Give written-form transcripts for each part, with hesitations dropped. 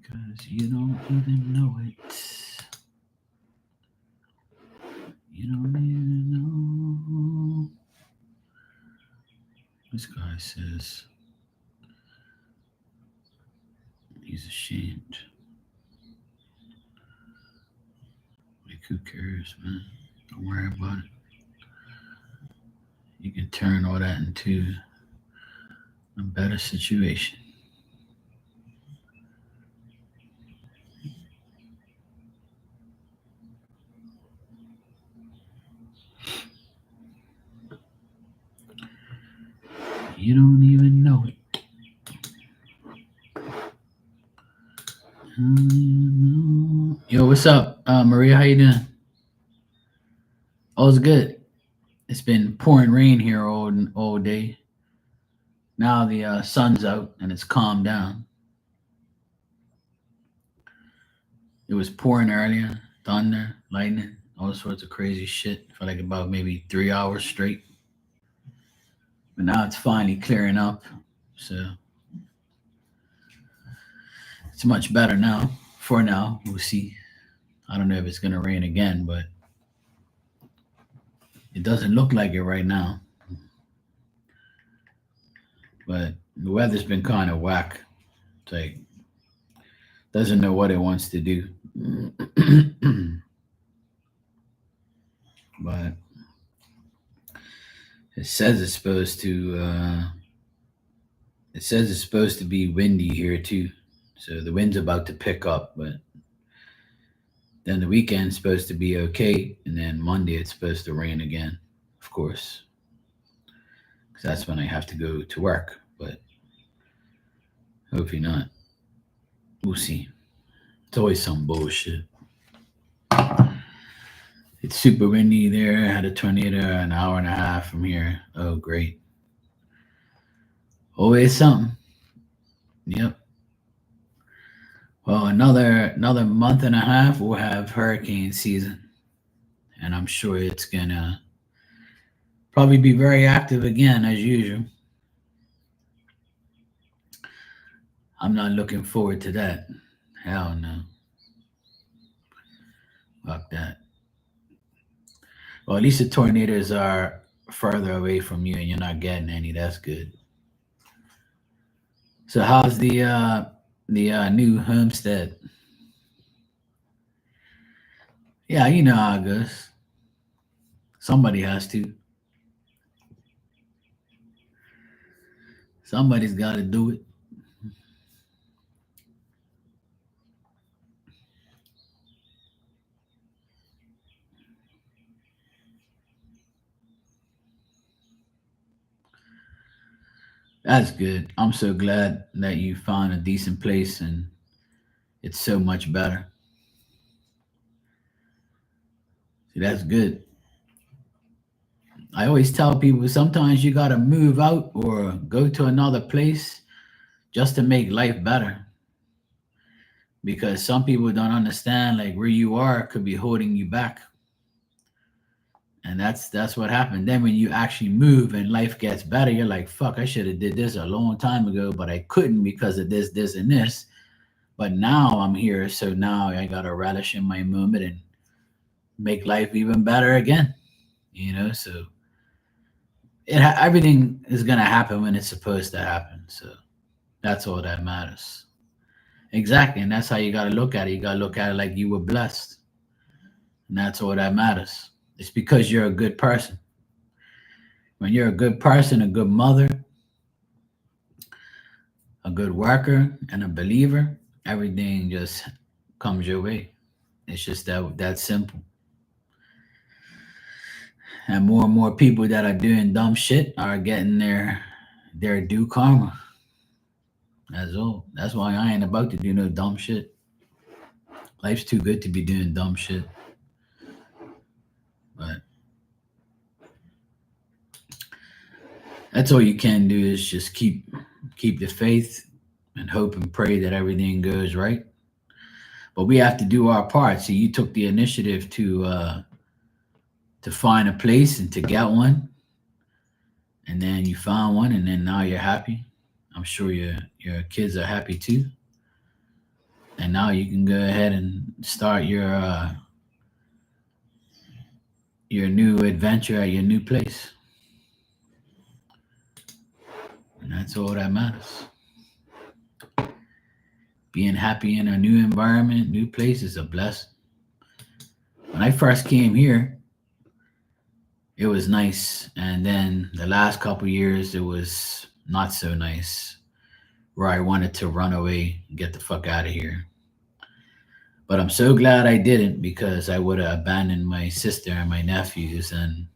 because you don't even know it. You don't even know. This guy says he's ashamed. Like, who cares, man? Don't worry about it. You can turn all that into a better situation. You don't even know it. Yo, what's up, Maria? How you doing? All's good. It's been pouring rain here all day. Now the sun's out and it's calmed down. It was pouring earlier, thunder, lightning, all sorts of crazy shit for like about maybe 3 hours straight. But now it's finally clearing up, so it's much better now. For now, we'll see. I don't know if it's gonna rain again, but it doesn't look like it right now. But the weather's been kind of whack. It's like doesn't know what it wants to do. But it says it's supposed to. It says it's supposed to be windy here too, so the wind's about to pick up. But then the weekend's supposed to be okay, and then Monday it's supposed to rain again, of course, because that's when I have to go to work. But hopefully not. We'll see. It's always some bullshit. It's super windy there. I had a tornado an hour and a half from here. Oh, great. Always something. Yep. Well, another month and a half, we'll have hurricane season, and I'm sure it's gonna probably be very active again as usual. I'm not looking forward to that. Hell no. Fuck that. Well, at least the tornadoes are further away from you and you're not getting any. That's good. So how's the new homestead? Yeah, you know how it goes. Somebody has to. Somebody's got to do it. That's good. I'm so glad that you found a decent place and it's so much better. See, that's good. I always tell people sometimes you got to move out or go to another place just to make life better because some people don't understand like where you are could be holding you back. And that's what happened. Then when you actually move and life gets better, you're like, fuck, I should have did this a long time ago, but I couldn't because of this, and this. But now I'm here, so now I gotta relish in my moment and make life even better again. So everything is gonna happen when it's supposed to happen. So that's all that matters. Exactly, and that's how you gotta look at it. You gotta look at it like you were blessed, and that's all that matters. It's because you're a good person. When you're a good person, a good mother, a good worker, and a believer, everything just comes your way. It's just that simple. And more people that are doing dumb shit are getting their due karma. That's all. That's why I ain't about to do no dumb shit. Life's too good to be doing dumb shit. But that's all you can do is just keep the faith and hope and pray that everything goes right. But we have to do our part. See, you took the initiative to find a place and to get one, and then you found one, and then now you're happy. I'm sure your kids are happy too. and now you can go ahead and start your new adventure at your new place, and that's all that matters. Being happy in a new environment, new place is a blessing. When I first came here, it was nice, and then the last couple years it was not so nice, where I wanted to run away and get the fuck out of here. But I'm so glad I didn't, because I would have abandoned my sister and my nephews, and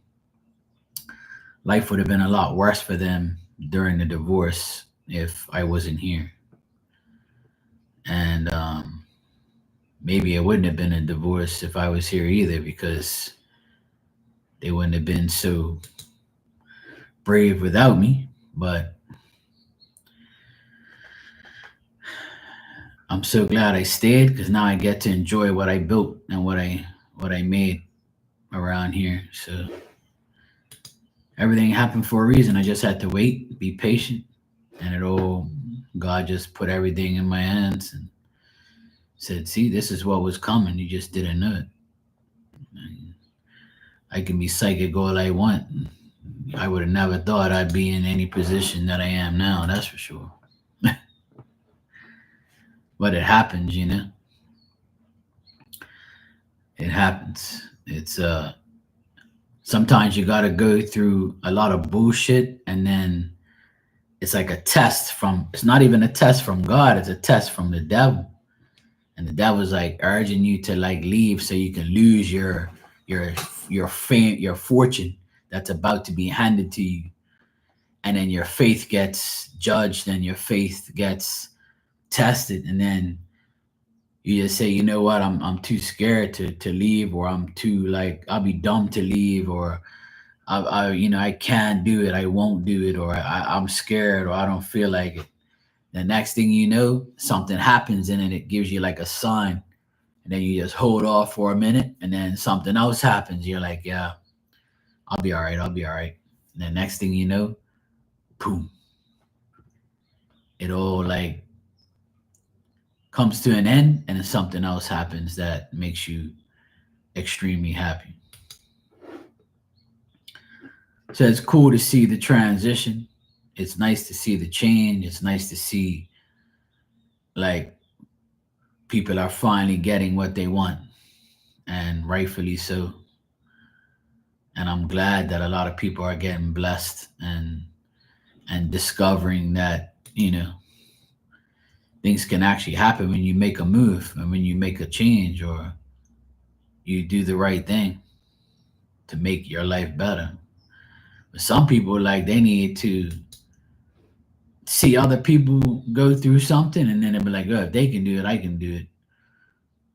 life would have been a lot worse for them during the divorce if I wasn't here. And maybe it wouldn't have been a divorce if I was here either, because they wouldn't have been so brave without me. But I'm so glad I stayed, because now I get to enjoy what I built and what I made around here. So everything happened for a reason. I just had to wait, be patient, and it all, God just put everything in my hands and said, "See, this is what was coming. You just didn't know it." And I can be psychic all I want. I would have never thought I'd be in any position that I am now. That's for sure. But it happens, you know. It happens. It's sometimes you gotta go through a lot of bullshit, and then it's like a test from. It's not even a test from God. It's a test from the devil, and the devil's like urging you to like leave so you can lose your your fame, your fortune that's about to be handed to you, and then your faith gets judged and your faith gets tested, and then you just say, you know what, I'm too scared to leave, or I'm too like I'll be dumb to leave, or I can't do it, I won't do it, or I'm scared, or I don't feel like it. The next thing you know, something happens and then it gives you like a sign, and then you just hold off for a minute, and then something else happens. You're like, yeah, I'll be all right, I'll be all right. And the next thing you know, boom, it all like comes to an end, and then something else happens that makes you extremely happy. So it's cool to see the transition. It's nice to see the change. It's nice to see like people are finally getting what they want, and rightfully so. And I'm glad that a lot of people are getting blessed and discovering that, things can actually happen when you make a move and when you make a change, or you do the right thing to make your life better. But some people, like, they need to see other people go through something, and then they'll be like, oh, if they can do it, I can do it.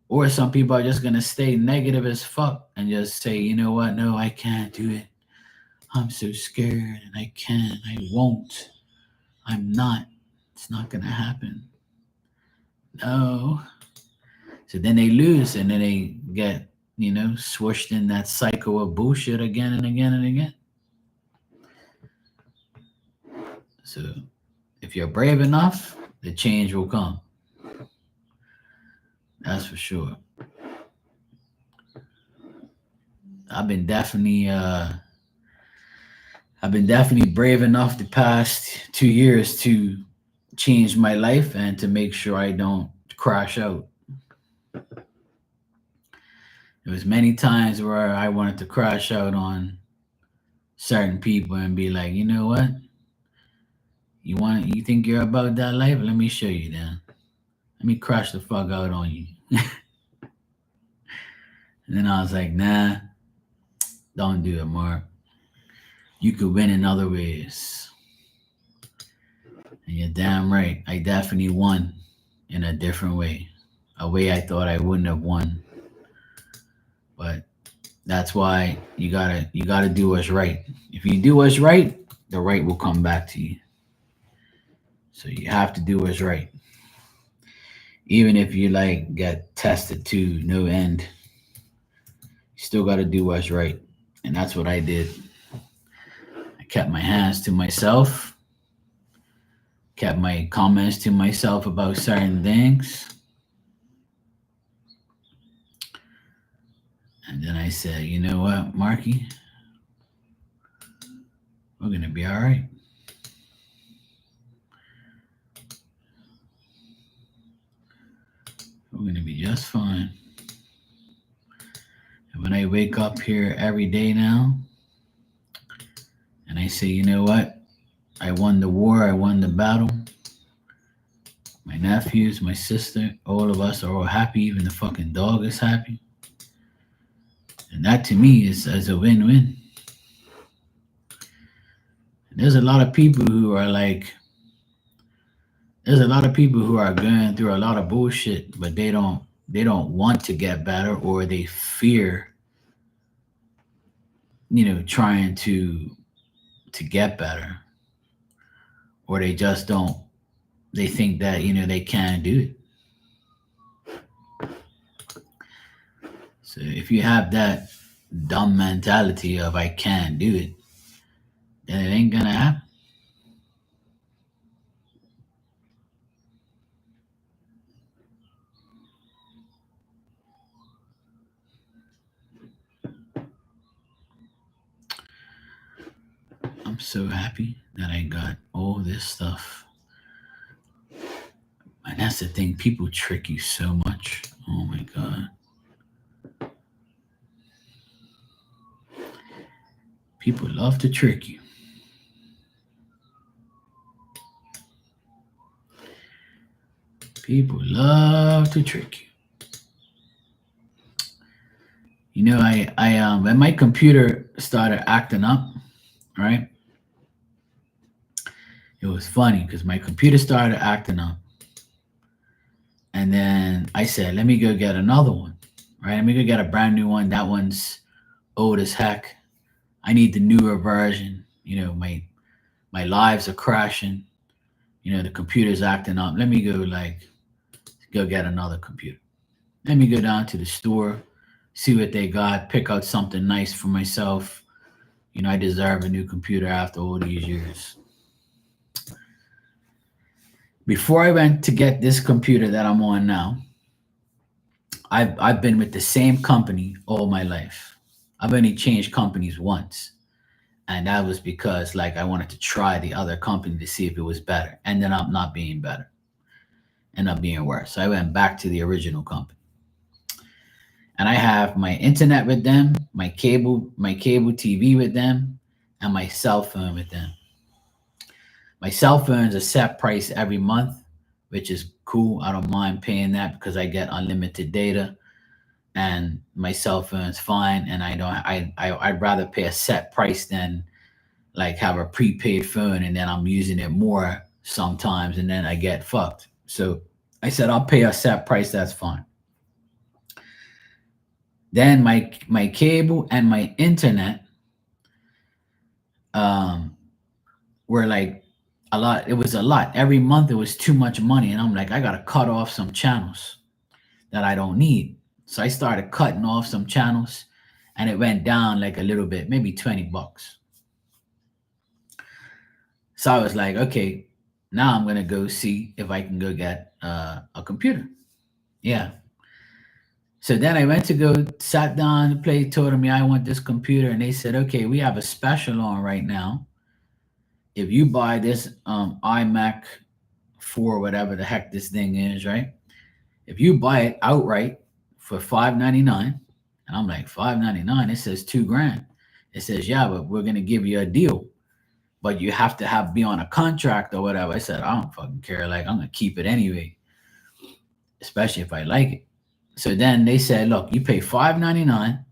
Or some people are just gonna stay negative as fuck and just say, you know what, no, I can't do it. I'm so scared and I can't, I won't, I'm not, it's not gonna happen. No. So then they lose, and then they get, swished in that cycle of bullshit again and again and again. So if you're brave enough, the change will come. That's for sure. I've been definitely I've been definitely brave enough the past 2 years to change my life and to make sure I don't crash out. There was many times where I wanted to crash out on certain people and be like, you know what? You think you're about that life? Let me show you then. Let me crash the fuck out on you. And then I was like, nah, don't do it, Mark. You could win in other ways. And you're damn right. I definitely won in a different way. A way I thought I wouldn't have won. But that's why you gotta do what's right. If you do what's right, the right will come back to you. So you have to do what's right. Even if you like get tested to no end, you still gotta do what's right. And that's what I did. I kept my hands to myself, kept my comments to myself about certain things, And then I said, you know what, Marky, we're gonna be all right. We're gonna be just fine. And when I wake up here every day now, and I say, you know what, I won the war, I won the battle. My nephews, my sister, all of us are all happy. Even the fucking dog is happy. And that to me is as a win-win. There's a lot of people who are like, there's a lot of people who are going through a lot of bullshit, but they don't want to get better, or they fear, trying to get better, or they just don't. They think that they can't do it. So if you have that dumb mentality of I can't do it, then it ain't gonna happen. I'm so happy that I got all this stuff. And that's the thing, people trick you so much. Oh my god. People love to trick you. People love to trick you. When my computer started acting up, right? It was funny because my computer started acting up. And then I said, let me go get another one, right? Let me go get a brand new one. That one's old as heck. I need the newer version. My lives are crashing. The computer's acting up. Let me go get another computer. Let me go down to the store, see what they got, pick out something nice for myself. I deserve a new computer after all these years. Before I went to get this computer that I'm on now, I've been with the same company all my life. I've only changed companies once. And that was because I wanted to try the other company to see if it was better. Ended up not being better. Ended up being worse. So I went back to the original company. And I have my internet with them, my cable TV with them, and my cell phone with them. My cell phone's a set price every month, which is cool. I don't mind paying that because I get unlimited data, and my cell phone's fine. And I don't. I'd rather pay a set price than have a prepaid phone and then I'm using it more sometimes and then I get fucked. So I said I'll pay a set price. That's fine. Then my cable and my internet um were a lot. It was a lot. Every month it was too much money. And I'm like, I gotta cut off some channels that I don't need. So I started cutting off some channels and it went down a little bit, maybe $20. So I was like, okay, now I'm gonna go see if I can go get a computer. Yeah. So then I went to go, sat down to play, told them, yeah, I want this computer. And they said, okay, we have a special on right now. If you buy this iMac 4, whatever the heck this thing is, right? If you buy it outright for $599, and I'm like, $599, it says 2 grand. It says, yeah, but we're gonna give you a deal. But you have to be on a contract or whatever. I said, I don't fucking care. I'm gonna keep it anyway, especially if I like it. So then they said, look, you pay $599.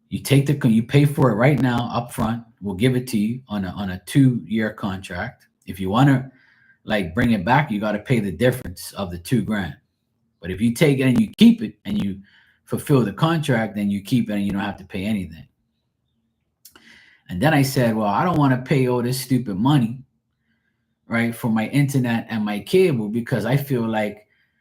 You pay for it right now up front. We'll give it to you on a 2-year contract. If you want to bring it back, you got to pay the difference of the 2 grand. But if you take it and you keep it and you fulfill the contract, then you keep it and you don't have to pay anything. And then I said, well, I don't want to pay all this stupid money, right, for my internet and my cable because I feel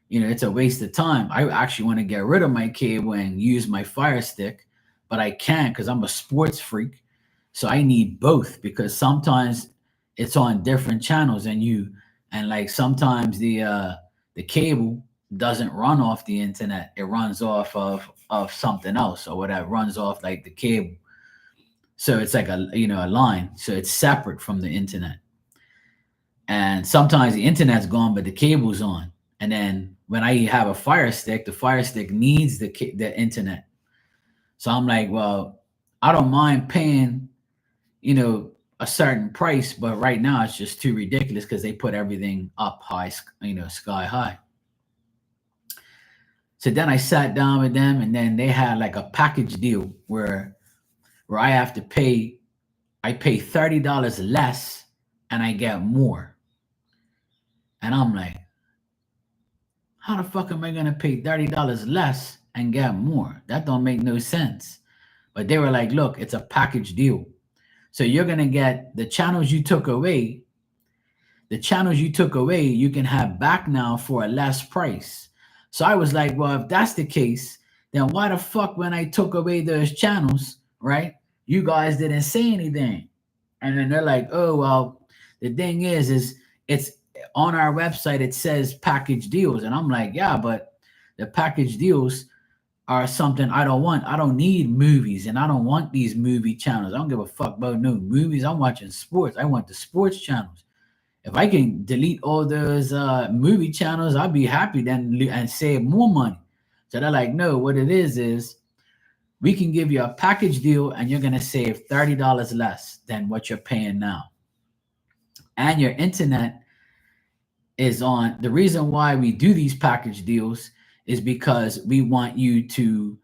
it's a waste of time. I actually want to get rid of my cable and use my Fire Stick, but I can't because I'm a sports freak. So I need both because sometimes it's on different channels and sometimes the cable doesn't run off the internet. It runs off of something else or whatever. Runs off like the cable. So it's like a line. So it's separate from the internet. And sometimes the internet's gone, but the cable's on. And then when I have a Fire Stick, the Fire Stick needs the internet. So I'm like, well, I don't mind paying, a certain price, but right now it's just too ridiculous because they put everything up high, sky high. So then I sat down with them, and then they had like a package deal where I pay $30 less and I get more. And I'm like, how the fuck am I gonna pay $30 less and get more? That don't make no sense. But they were like, look, it's a package deal. So you're gonna get the channels you took away. The channels you took away, you can have back now for a less price. So I was like, well, if that's the case, then why the fuck when I took away those channels, right? You guys didn't say anything. And then they're like, oh well, the thing is it's on our website, it says package deals. And I'm like, yeah, but the package deals are something I don't want. I don't need movies, and I don't want these movie channels. I don't give a fuck about no movies. I'm watching sports. I want the sports channels. If I can delete all those movie channels, I'll be happy then and save more money. So they're like, no, what it is we can give you a package deal and you're gonna save $30 less than what you're paying now. And your internet is on. The reason why we do these package deals is because we want you to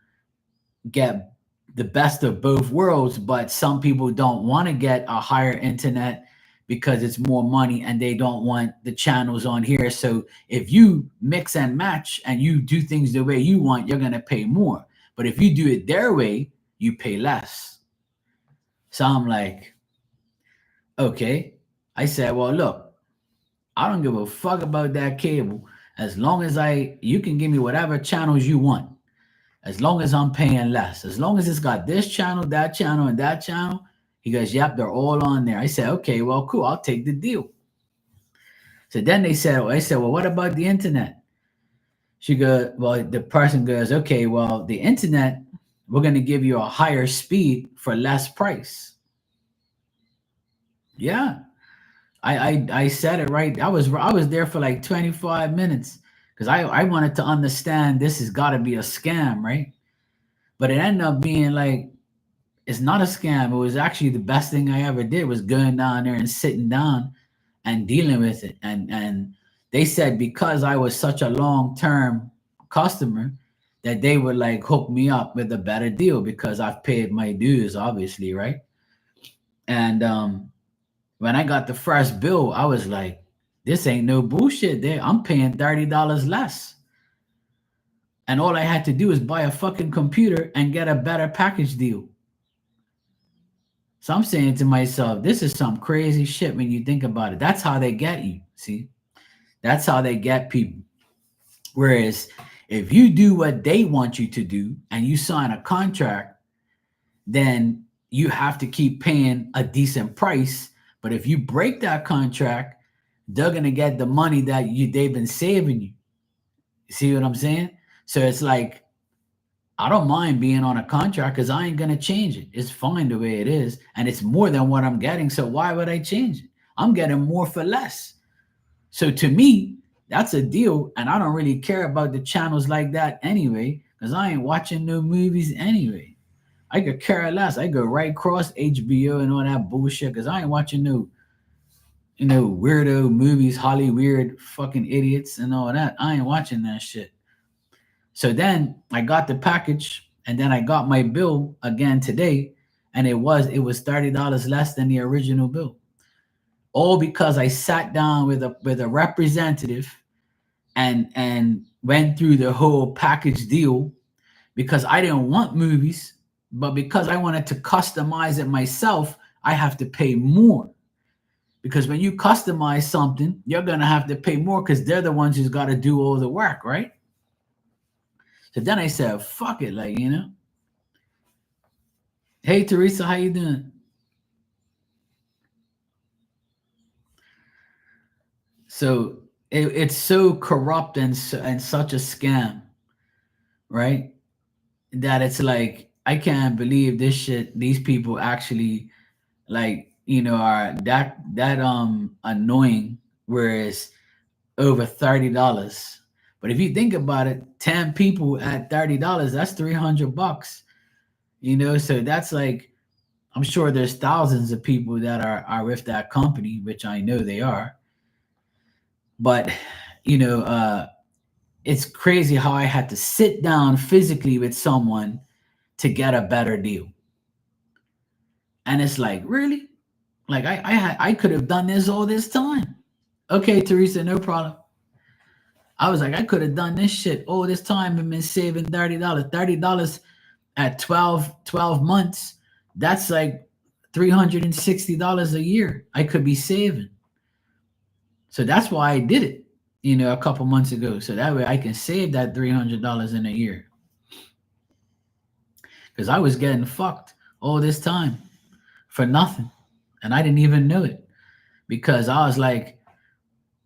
get the best of both worlds, but some people don't want to get a higher internet because it's more money and they don't want the channels on here. So if you mix and match and you do things the way you want, you're going to pay more. But if you do it their way, you pay less. So I'm like, okay. I said, well, look, I don't give a fuck about that cable. As long as you can give me whatever channels you want. As long as I'm paying less. As long as it's got this channel, and that channel. He goes, yep, they're all on there. I said, okay, well, cool. I'll take the deal. So then I said, well, what about the internet? The person goes, okay, well, the internet, we're going to give you a higher speed for less price. Yeah. I said it right. I was there for like 25 minutes because I wanted to understand this has got to be a scam, right? But it ended up being like it's not a scam. It was actually the best thing I ever did was going down there and sitting down and dealing with it. And they said because I was such a long-term customer that they would like hook me up with a better deal because I've paid my dues, obviously, right? And when I got the first bill, I was like, this ain't no bullshit there. I'm paying $30 less. And all I had to do is buy a fucking computer and get a better package deal. So I'm saying to myself, this is some crazy shit when you think about it. That's how they get you. See, that's how they get people. Whereas if you do what they want you to do and you sign a contract, then you have to keep paying a decent price. But if you break that contract, they're gonna get the money that they've been saving you. You see what I'm saying? So it's like I don't mind being on a contract because I ain't gonna change it. It's fine the way it is, and it's more than what I'm getting. So why would I change it? I'm getting more for less. So to me, that's a deal, and I don't really care about the channels like that anyway, because I ain't watching no movies anyway. I could care less. I go right across HBO and all that bullshit because I ain't watching no, weirdo movies, Hollywood fucking idiots and all that. I ain't watching that shit. So then I got the package and then I got my bill again today and it was $30 less than the original bill. All because I sat down with a representative and went through the whole package deal because I didn't want movies, but because I wanted to customize it myself, I have to pay more. Because when you customize something, you're going to have to pay more because they're the ones who's got to do all the work, right? So then I said, fuck it, like, Hey, Teresa, how you doing? So it's so corrupt and such a scam, right? That it's like I can't believe this shit. These people actually like are that annoying. Whereas over $30. But if you think about it, 10 people at $30, that's $300. So that's like I'm sure there's thousands of people that are with that company, which I know they are. But you know, uh it's crazy how I had to sit down physically with someone to get a better deal. And it's like, really? Like I could have done this all this time. Okay, Teresa, no problem. I was like, I could have done this shit all this time and been saving $30. $30 at 12 months, that's like $360 a year I could be saving. So that's why I did it, a couple months ago. So that way I can save that $300 in a year. Because I was getting fucked all this time for nothing. And I didn't even know it. Because I was like,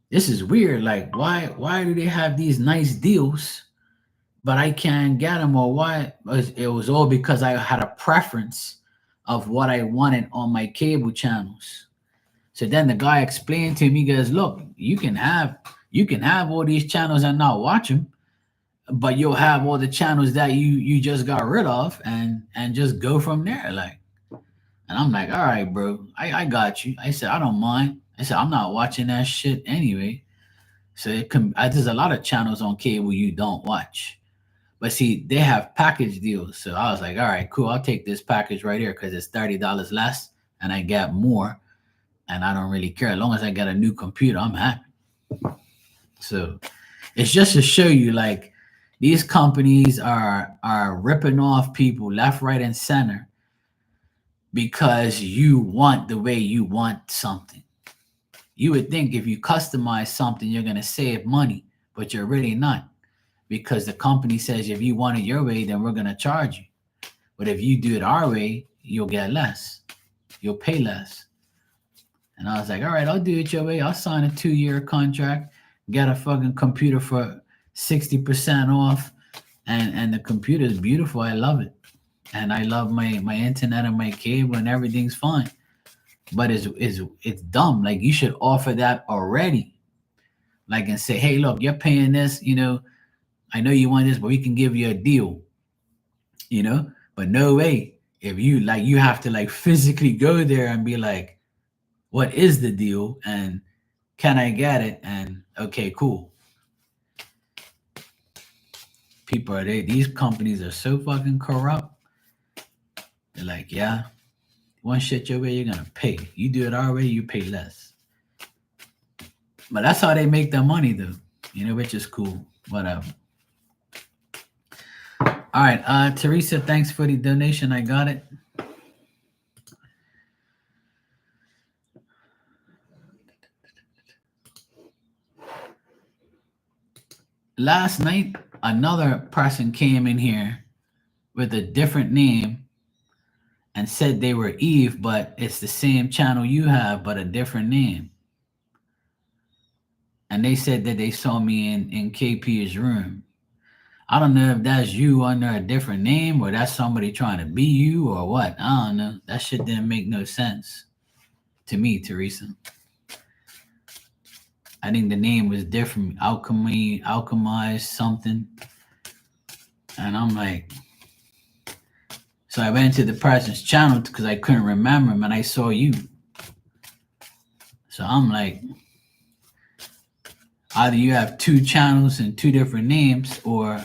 this is weird. Like, why do they have these nice deals, but I can't get them? Or why? It was all because I had a preference of what I wanted on my cable channels. So then the guy explained to me, he goes, look, you can have all these channels and not watch them, but you'll have all the channels that you just got rid of and just go from there. Like, and I'm like, all right, bro, I got you. I said, I don't mind. I said, I'm not watching that shit anyway. So there's a lot of channels on cable you don't watch. But see, they have package deals. So I was like, all right, cool. I'll take this package right here because it's $30 less and I get more. And I don't really care. As long as I get a new computer, I'm happy. So it's just to show you like these companies are ripping off people left, right, and center because you want the way you want something. You would think if you customize something, you're going to save money, but you're really not because the company says if you want it your way, then we're going to charge you. But if you do it our way, you'll get less. You'll pay less. And I was like, all right, I'll do it your way. I'll sign a 2-year contract, get a fucking computer for 60% off. And the computer is beautiful. I love it. And I love my internet and my cable and everything's fine. But it's dumb. Like you should offer that already. Like and say, hey, look, you're paying this, I know you want this, but we can give you a deal, But no way. If you have to like physically go there and be like, what is the deal? And can I get it? And okay, cool. These companies are so fucking corrupt. They're like, yeah, one shit your way, you're gonna pay. You do it our way, you pay less. But that's how they make their money though, which is cool. Whatever. All right, Teresa, thanks for the donation. I got it. Last night, another person came in here with a different name and said they were Eve, but it's the same channel you have, but a different name. And they said that they saw me in KP's room. I don't know if that's you under a different name or that's somebody trying to be you or what. I don't know. That shit didn't make no sense to me, Teresa. I think the name was different. Alchemized something. And I'm like, so I went to the person's channel because I couldn't remember him and I saw you. So I'm like, either you have two channels and two different names or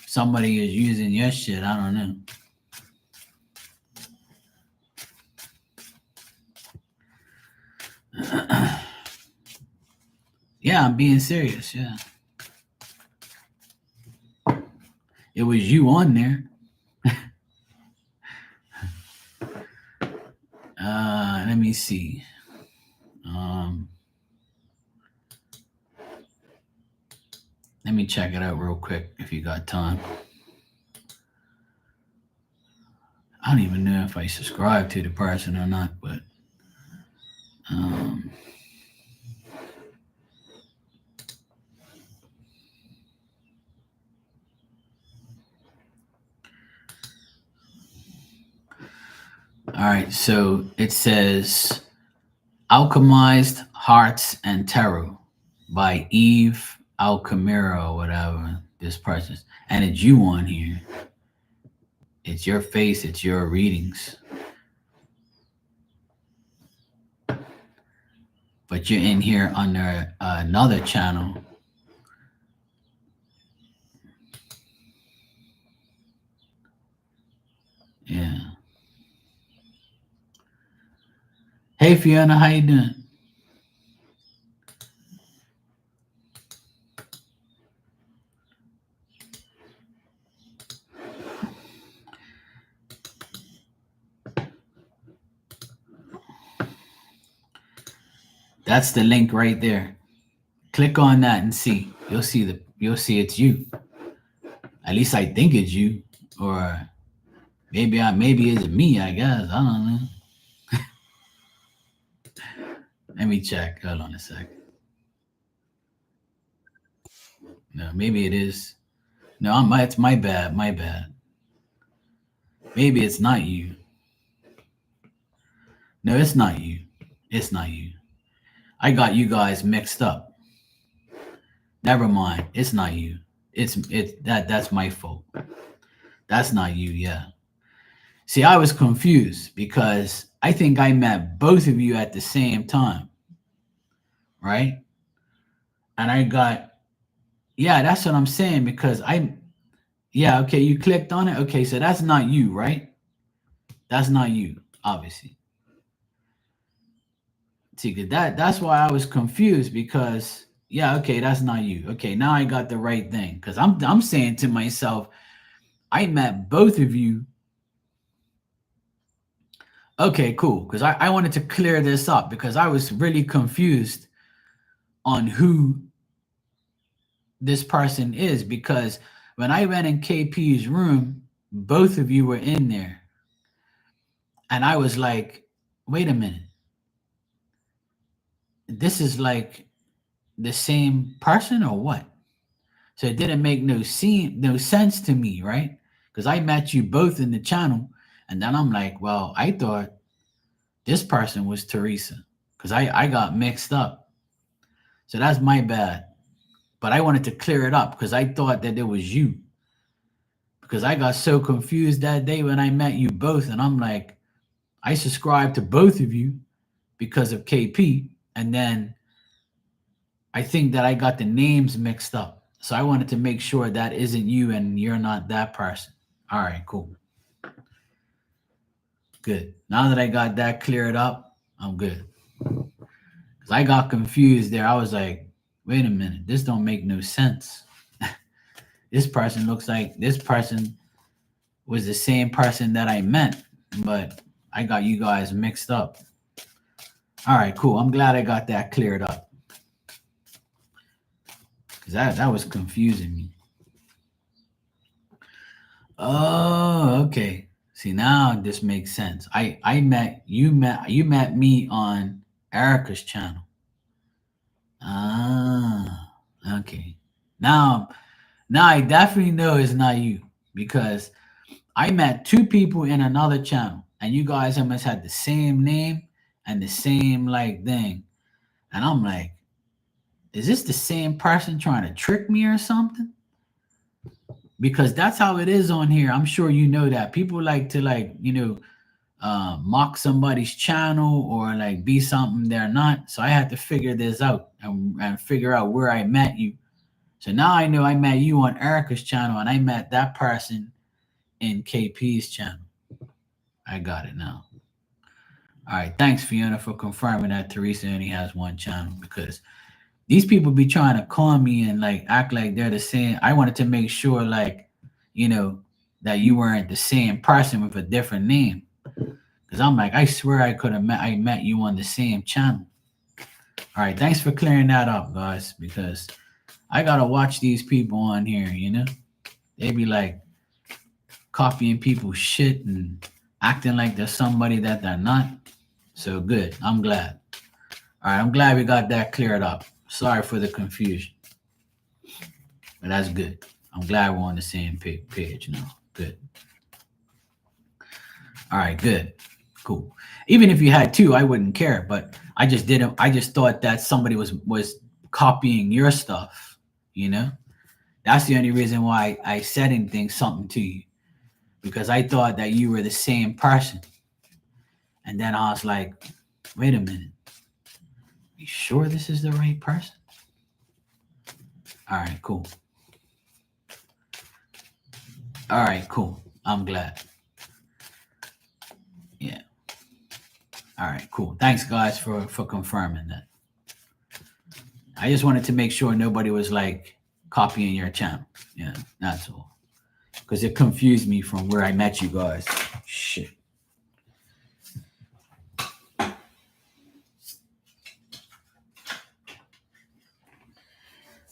somebody is using your shit. I don't know. Yeah, I'm being serious. Yeah. It was you on there. Let me see. Let me check it out real quick if you got time. I don't even know if I subscribe to the person or not, but All right, so it says Alchemized Hearts and Tarot by Eve Alchemira or whatever this person's. And it's you on here. It's your face, it's your readings. But you're in here under another channel. Yeah. Hey Fiona, how you doing? That's the link right there. Click on that and see. You'll see it's you. At least I think it's you. Or maybe it's me, I guess. I don't know. Let me check. Hold on a sec. No, maybe it is. No, it's my bad. My bad. Maybe it's not you. No, it's not you. It's not you. I got you guys mixed up. Never mind. It's not you. That's my fault. That's not you, yeah. See, I was confused because I think I met both of you at the same time. Right? And I got, yeah, that's what I'm saying because yeah, okay, you clicked on it. Okay, so that's not you, right? That's not you, obviously. See, that's why I was confused because yeah, okay, that's not you. Okay, now I got the right thing because I'm saying to myself, I met both of you. Okay, cool. Because I wanted to clear this up because I was really confused on who this person is because when I went in KP's room, both of you were in there. And I was like, wait a minute. This is like the same person or what? So it didn't make no sense to me, right? Because I met you both in the channel, and then I'm like, well, I thought this person was Teresa because I got mixed up. So that's my bad. But I wanted to clear it up because I thought that it was you. Because I got so confused that day when I met you both, and I'm like, I subscribed to both of you because of KP, and then I think that I got the names mixed up. So I wanted to make sure that isn't you and you're not that person. All right, cool. Good. Now that I got that cleared up, I'm good. Because I got confused there. I was like, wait a minute, this don't make no sense. This person looks like this person was the same person that I met, but I got you guys mixed up. All right, cool. I'm glad I got that cleared up. Because that was confusing me. Oh, okay. See, now this makes sense. You met me on Erica's channel. Ah, okay. Now I definitely know it's not you because I met two people in another channel, and you guys almost had the same name and the same like thing, and I'm like, is this the same person trying to trick me or something? Because that's how it is on here. I'm sure you know that people like to mock somebody's channel or like be something they're not. So I had to figure this out and figure out where I met you. So now I know I met you on Erica's channel and I met that person in KP's channel. I got it now. All right. Thanks, Fiona, for confirming that Teresa only has one channel because these people be trying to call me and like act like they're the same. I wanted to make sure that you weren't the same person with a different name. Because I'm like, I swear I met you on the same channel. All right, thanks for clearing that up, guys, because I gotta watch these people on here, They be like copying people's shit and acting like they're somebody that they're not. So good. I'm glad. All right, I'm glad we got that cleared up. Sorry for the confusion. But that's good. I'm glad we're on the same page now. Good. All right, good. Cool. Even if you had two, I wouldn't care. But I just didn't. I just thought that somebody was copying your stuff. You know, that's the only reason why I said anything something to you, because I thought that you were the same person. And then I was like, wait a minute, you sure this is the right person? All right, cool. All right, cool. I'm glad. Yeah. All right, cool. Thanks, guys, for confirming that. I just wanted to make sure nobody was like copying your channel. Yeah, that's all. Because it confused me from where I met you guys. Shit.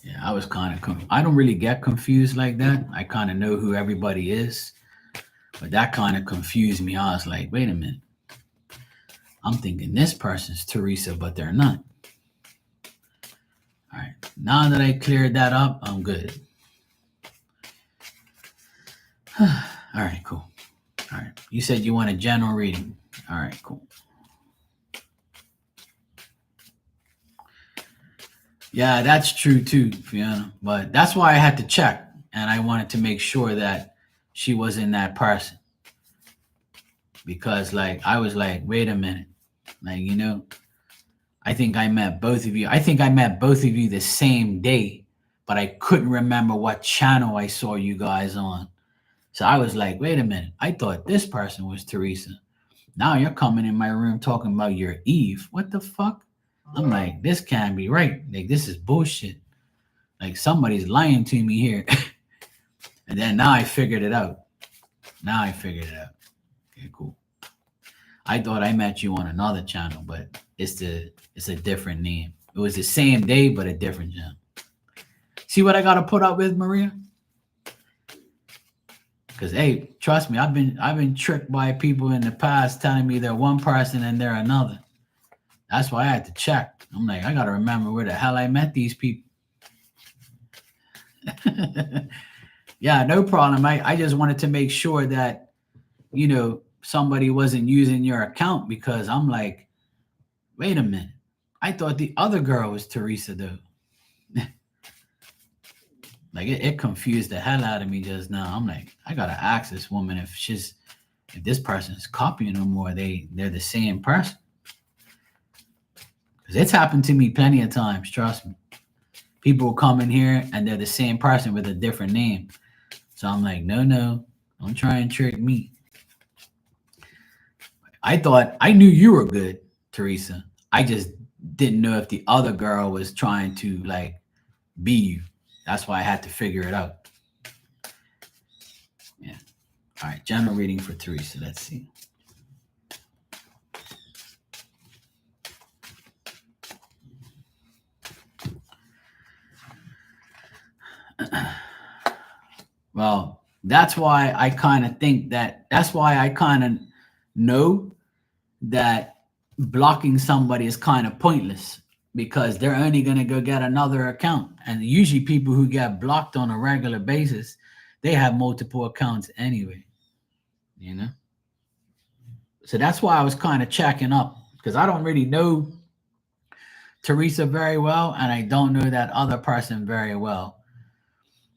Yeah, I was kind of. I don't really get confused like that. I kind of know who everybody is, but that kind of confused me. I was like, wait a minute. I'm thinking this person's Teresa, but they're not. All right. Now that I cleared that up, I'm good. All right, cool. All right. You said you want a general reading. All right, cool. Yeah, that's true too, Fiona. But that's why I had to check, and I wanted to make sure that she wasn't that person, because, like, I was like, wait a minute, like, I think I met both of you. I think I met both of you the same day, but I couldn't remember what channel I saw you guys on. So I was like, wait a minute, I thought this person was Teresa. Now you're coming in my room talking about your Eve. What the fuck? I'm like, this can't be right. Like, this is bullshit. Like, somebody's lying to me here. And then now I figured it out. Now I figured it out. Okay, cool. I thought I met you on another channel, but it's a different name. It was the same day, but a different channel. See what I gotta put up with, Maria? Because, hey, trust me, I've been tricked by people in the past telling me they're one person and they're another. That's why I had to check. I'm like, I gotta remember where the hell I met these people. Yeah, no problem. I just wanted to make sure that, somebody wasn't using your account, because I'm like, wait a minute. I thought the other girl was Teresa, though. Like, it confused the hell out of me just now. I'm like, I gotta ask this woman if this person is copying them, or they're the same person. Because it's happened to me plenty of times, trust me. People will come in here and they're the same person with a different name. So I'm like, no, don't try and trick me. I thought I knew you were good, Teresa. I just didn't know if the other girl was trying to, like, be you. That's why I had to figure it out. Yeah. All right. General reading for Teresa. Let's see. Well, that's why I kind of think that's why I kind of know that blocking somebody is kind of pointless, because they're only going to go get another account. And usually people who get blocked on a regular basis, they have multiple accounts anyway, you know? So that's why I was kind of checking up, because I don't really know Teresa very well, and I don't know that other person very well.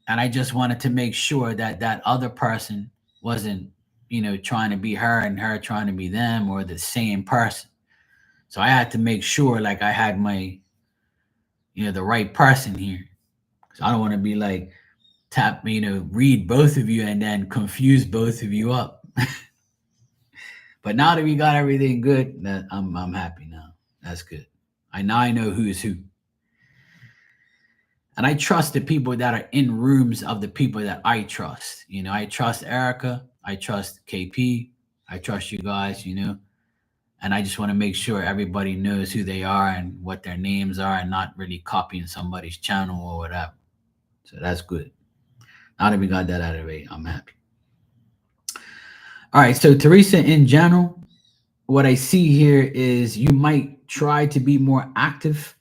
And I just wanted to make sure that that other person wasn't, trying to be her and her trying to be them, or the same person. So I had to make sure, like, I had my, the right person here. So I don't want to be like, read both of you and then confuse both of you up. But now that we got everything good, that I'm happy now. That's good. I know who is who. And I trust the people that are in rooms of the people that I trust. I trust Erica. I trust KP. I trust you guys, and I just want to make sure everybody knows who they are and what their names are, and not really copying somebody's channel or whatever. So that's good. Now that we got that out of the way, I'm happy. All right. So, Teresa, in general, what I see here is you might try to be more active,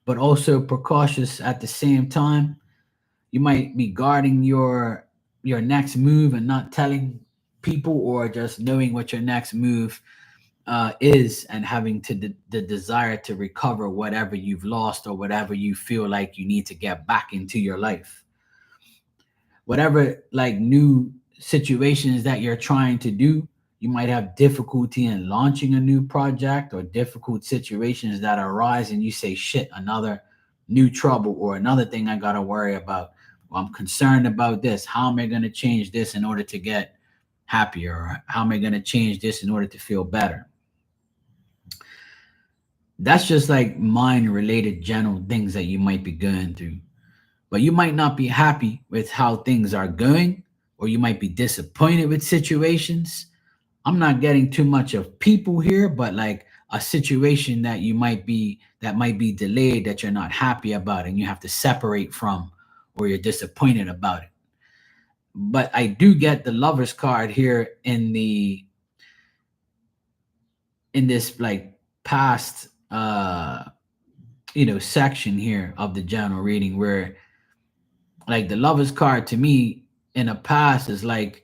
but also precautious at the same time. You might be guarding your next move and not telling people, or just knowing what your next move is, and having to the desire to recover whatever you've lost or whatever you feel like you need to get back into your life. Whatever like new situations that you're trying to do, you might have difficulty in launching a new project, or difficult situations that arise and you say, shit, another new trouble or another thing I got to worry about. Well, I'm concerned about this. How am I going to change this in order to get happier? Or how am I going to change this in order to feel better? That's just like mind related general things that you might be going through. But you might not be happy with how things are going, or you might be disappointed with situations. I'm not getting too much of people here, but like a situation that you might be that might be delayed, that you're not happy about and you have to separate from, or you're disappointed about it. But I do get the lover's card here in this like past section here of the general reading, where like the lover's card to me in the past is like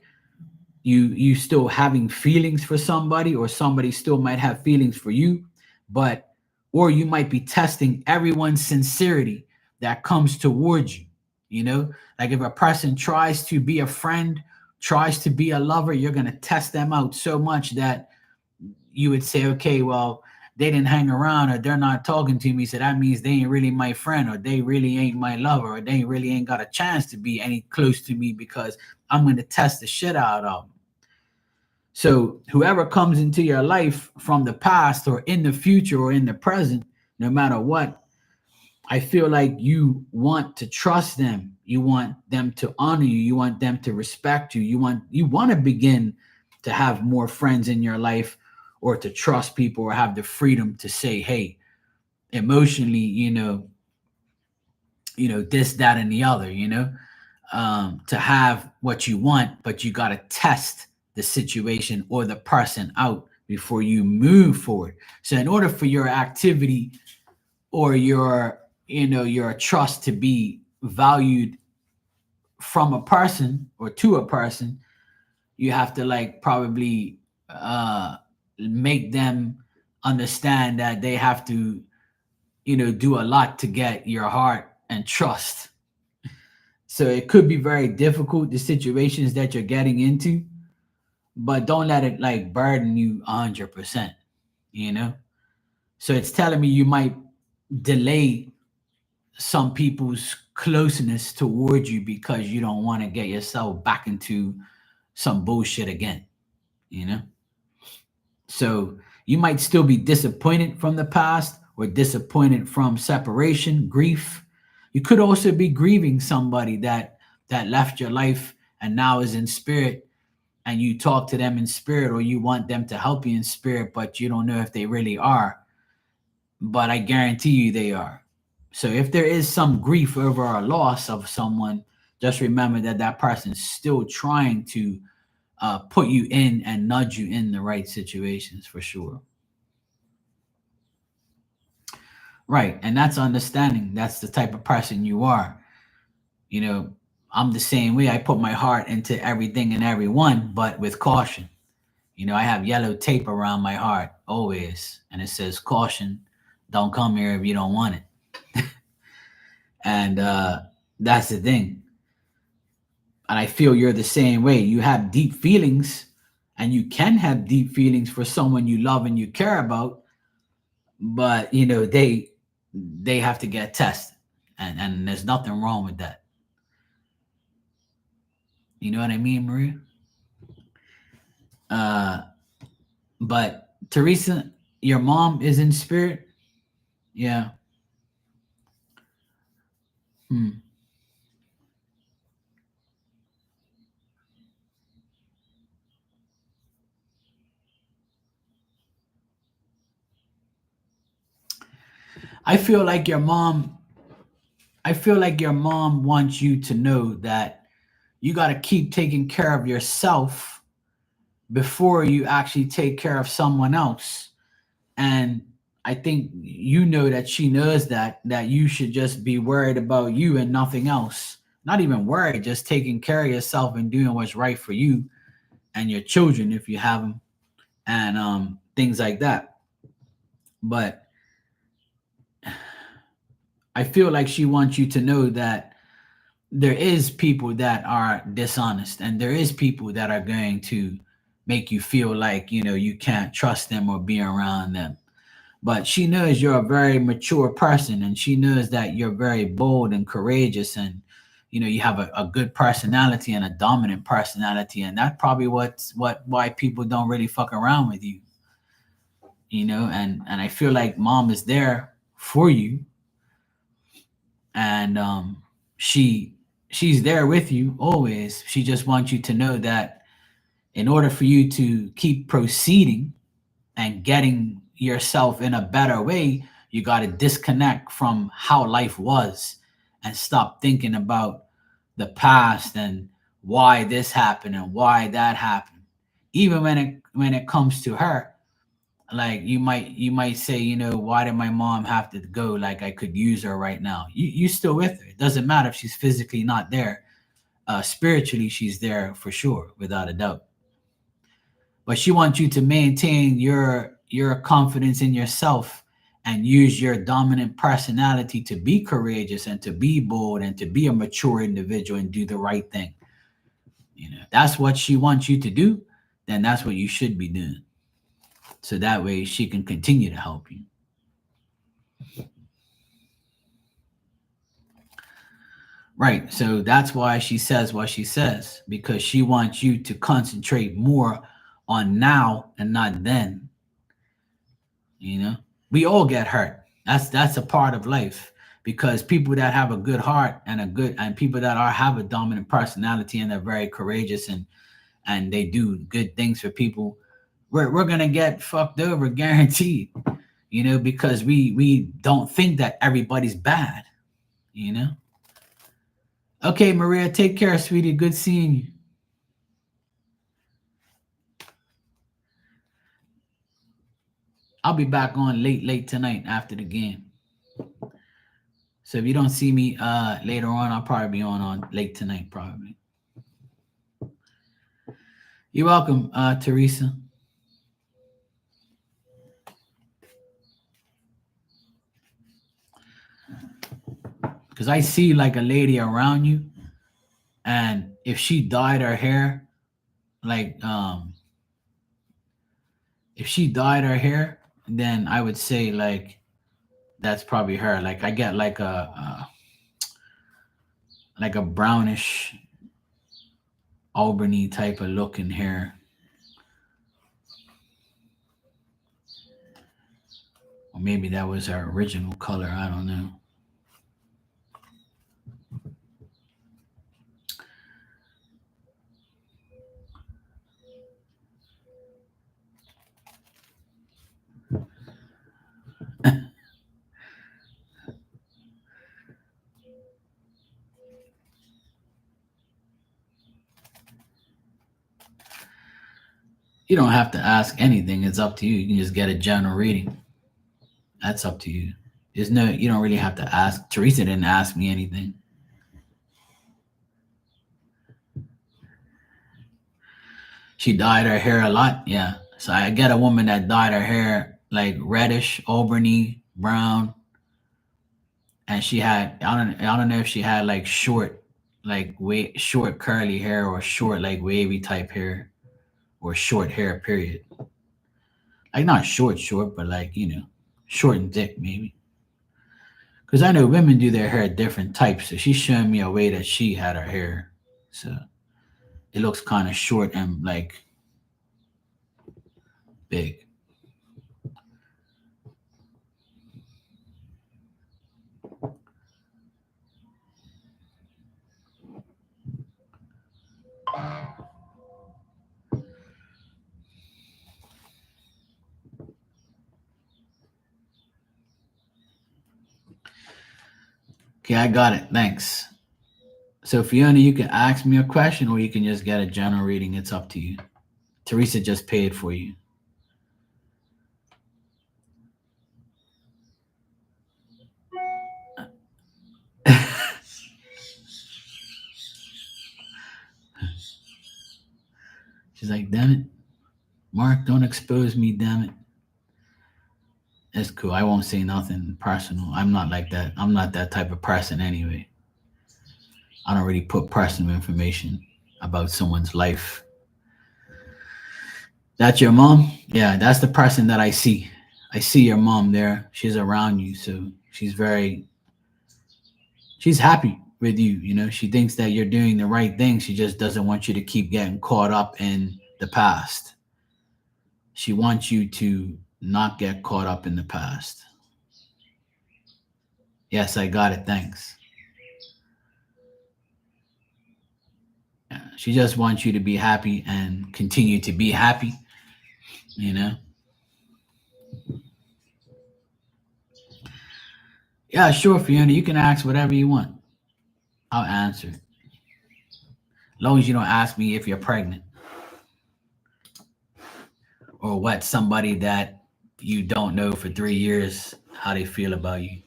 you still having feelings for somebody, or somebody still might have feelings for you, but or you might be testing everyone's sincerity that comes towards you. Like if a person tries to be a friend, tries to be a lover, you're going to test them out so much that you would say, okay, well, they didn't hang around, or they're not talking to me, so that means they ain't really my friend, or they really ain't my lover, or they really ain't got a chance to be any close to me, because I'm going to test the shit out of them. So whoever comes into your life from the past or in the future or in the present, no matter what, I feel like you want to trust them. You want them to honor you. You want them to respect you. You want to begin to have more friends in your life, or to trust people, or have the freedom to say, hey, emotionally, this, that, and the other, to have what you want, but you got to test the situation or the person out before you move forward. So in order for your activity or your trust to be valued from a person or to a person, you have to like probably make them understand that they have to do a lot to get your heart and trust. So it could be very difficult, the situations that you're getting into, but don't let it like burden you 100%, you know? So it's telling me you might delay some people's closeness towards you because you don't want to get yourself back into some bullshit again, you know? So you might still be disappointed from the past, or disappointed from separation, grief. You could also be grieving somebody that left your life and now is in spirit, and you talk to them in spirit, or you want them to help you in spirit, but you don't know if they really are. But I guarantee you they are. So if there is some grief over a loss of someone, just remember that that person is still trying to put you in and nudge you in the right situations for sure. Right. And that's understanding. That's the type of person you are. You know, I'm the same way. I put my heart into everything and everyone, but with caution. I have yellow tape around my heart always, and it says, caution, don't come here if you don't want it. And that's the thing. And I feel you're the same way. You have deep feelings, and you can have deep feelings for someone you love and you care about, but they have to get tested, and there's nothing wrong with that. You know what I mean, Maria? Uh, but Teresa, your mom is in spirit. Yeah. Hmm. I feel like your mom. I feel like your mom wants you to know that you got to keep taking care of yourself before you actually take care of someone else. And I think that she knows that you should just be worried about you and nothing else. Not even worried, just taking care of yourself and doing what's right for you and your children if you have them. and things like that. But I feel like she wants you to know that there is people that are dishonest, and there is people that are going to make you feel like, you can't trust them or be around them. But she knows you're a very mature person, and she knows that you're very bold and courageous, and you have a good personality and a dominant personality, and that's probably why people don't really fuck around with you. And I feel like mom is there for you, and she's there with you always. She just wants you to know that in order for you to keep proceeding and getting yourself in a better way, you got to disconnect from how life was and stop thinking about the past and why this happened and why that happened. Even when it comes to her, like you might say, why did my mom have to go? Like, I could use her right now. You still with her. It doesn't matter if she's physically not there. Spiritually, she's there for sure, without a doubt. But she wants you to maintain your confidence in yourself and use your dominant personality to be courageous and to be bold and to be a mature individual and do the right thing. That's what she wants you to do. Then that's what you should be doing. So that way she can continue to help you. Right. So that's why she says what she says, because she wants you to concentrate more on now and not then. You know, we all get hurt. That's a part of life, because people that have a good heart and people that have a dominant personality and they're very courageous and they do good things for people, we're gonna get fucked over, guaranteed. Because we don't think that everybody's bad. You know. Okay, Maria, take care, sweetie. Good seeing you. I'll be back on late tonight after the game. So if you don't see me later on, I'll probably be on late tonight, probably. You're welcome, Teresa. Because I see like a lady around you, and if she dyed her hair, like if she dyed her hair, then I would say like that's probably her. Like I get like a brownish Albany type of look in hair. Or maybe that was her original color. I don't know. You don't have to ask anything. It's up to you. You can just get a general reading. That's up to you. You don't really have to ask. Teresa didn't ask me anything. She dyed her hair a lot. Yeah. So I get a woman that dyed her hair like reddish, Albany, brown. And she had, I don't know if she had like short, like short curly hair, or short like wavy type hair, or short hair, period. Like not short, but like, short and thick maybe. Because I know women do their hair different types. So she's showing me a way that she had her hair. So it looks kind of short and like big. Okay, I got it. Thanks. So Fiona, you can ask me a question or you can just get a general reading. It's up to you. Teresa just paid for you. She's like, damn it. Mark, don't expose me, damn it. It's cool. I won't say nothing personal. I'm not like that. I'm not that type of person anyway. I don't really put personal information about someone's life. That's your mom? Yeah, that's the person that I see. I see your mom there. She's around you, so she's happy with you. You know, she thinks that you're doing the right thing. She just doesn't want you to keep getting caught up in the past. She wants you to not get caught up in the past. Yes, I got it. Thanks. Yeah, she just wants you to be happy and continue to be happy, you know? Yeah, sure, Fiona. You can ask whatever you want. I'll answer. As long as you don't ask me if you're pregnant or what somebody that you don't know for 3 years, how they feel about you.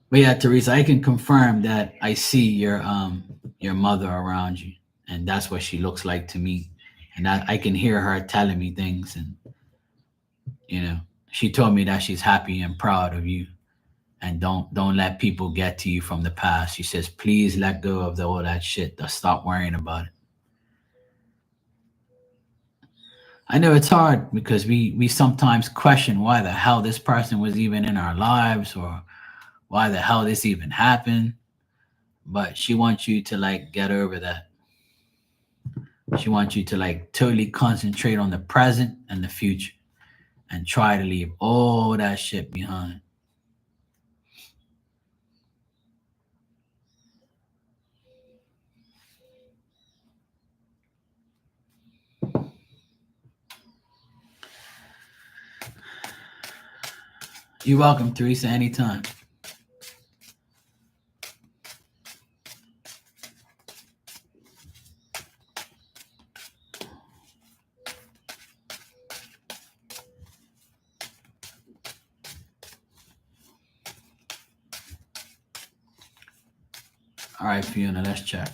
But yeah, Teresa, I can confirm that I see your mother around you, and that's what she looks like to me. And I can hear her telling me things, and you know, she told me that she's happy and proud of you, and don't let people get to you from the past. She says, please let go of all that shit. Stop worrying about it. I know it's hard because we sometimes question why the hell this person was even in our lives or why the hell this even happened. But she wants you to like get over that. She wants you to like totally concentrate on the present and the future and try to leave all that shit behind. You're welcome, Teresa, anytime. All right, Fiona, let's check.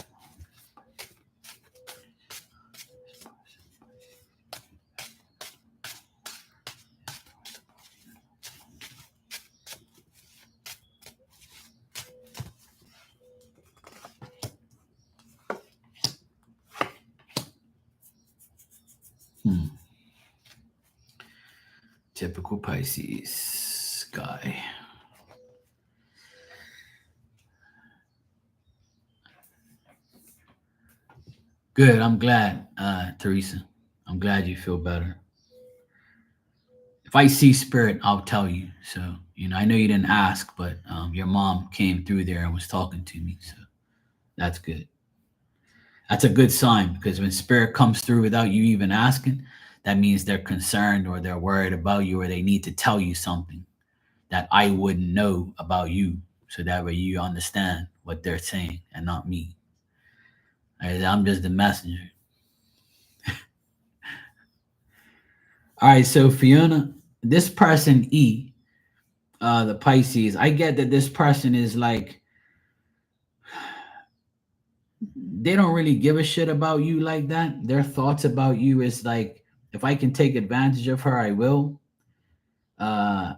Hmm. Typical Pisces guy. Good. I'm glad, Teresa. I'm glad you feel better. If I see spirit, I'll tell you. So, you know, I know you didn't ask, but your mom came through there and was talking to me. So that's good. That's a good sign because when spirit comes through without you even asking, that means they're concerned or they're worried about you or they need to tell you something that I wouldn't know about you. So that way you understand what they're saying and not me. I'm just the messenger. All right, so Fiona, this person E, the Pisces, I get that this person is like they don't really give a shit about you like that. Their thoughts about you is like, if I can take advantage of her, I will. Uh,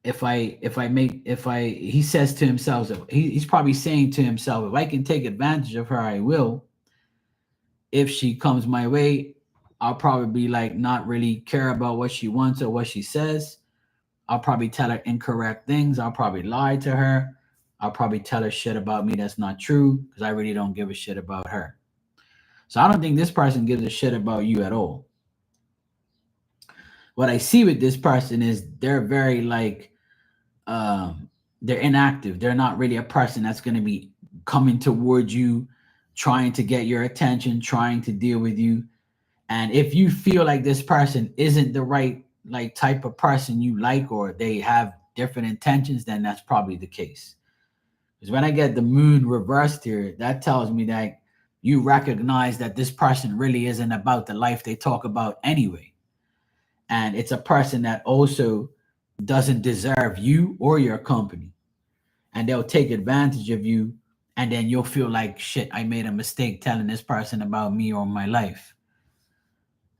if I he says to himself, he's probably saying to himself, if I can take advantage of her, I will. If she comes my way, I'll probably like not really care about what she wants or what she says. I'll probably tell her incorrect things. I'll probably lie to her. I'll probably tell her shit about me that's not true because I really don't give a shit about her. So I don't think this person gives a shit about you at all. What I see with this person is they're very like they're inactive. They're not really a person that's going to be coming towards you, trying to get your attention, trying to deal with you. And if you feel like this person isn't the right like type of person you like or they have different intentions, then that's probably the case. Because when I get the moon reversed here, that tells me that you recognize that this person really isn't about the life they talk about anyway. And it's a person that also doesn't deserve you or your company, and they'll take advantage of you, and then you'll feel like shit, I made a mistake telling this person about me or my life.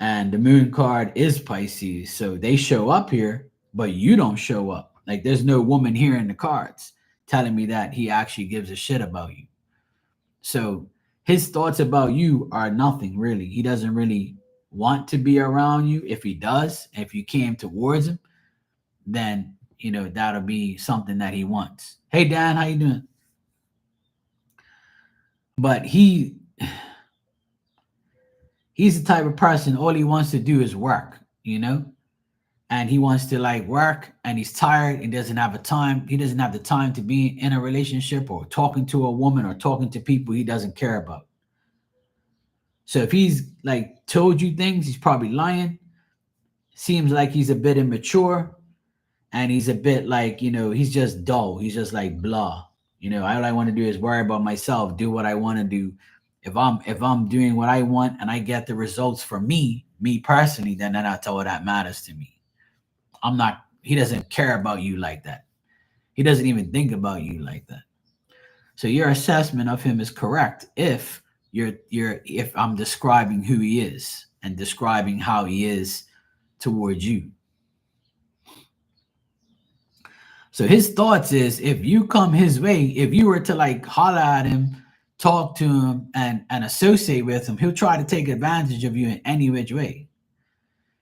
And the moon card is Pisces, so they show up here, but you don't show up. Like there's no woman here in the cards telling me that he actually gives a shit about you. So his thoughts about you are nothing really. He doesn't really want to be around you. If he does, if you came towards him, then that'll be something that he wants. Hey Dan, how you doing? But he's the type of person, all he wants to do is work, and he wants to like work, and he's tired and doesn't have he doesn't have the time to be in a relationship or talking to a woman or talking to people he doesn't care about. So if he's like told you things, he's probably lying. Seems like he's a bit immature, and he's a bit like, he's just dull. He's just like blah. All I want to do is worry about myself, do what I want to do. If I'm doing what I want and I get the results for me personally, then that's all that matters to me. He doesn't care about you like that. He doesn't even think about you like that. So your assessment of him is correct if I'm describing who he is and describing how he is towards you. So his thoughts is, if you come his way, if you were to like holler at him, talk to him, and associate with him, he'll try to take advantage of you in any which way.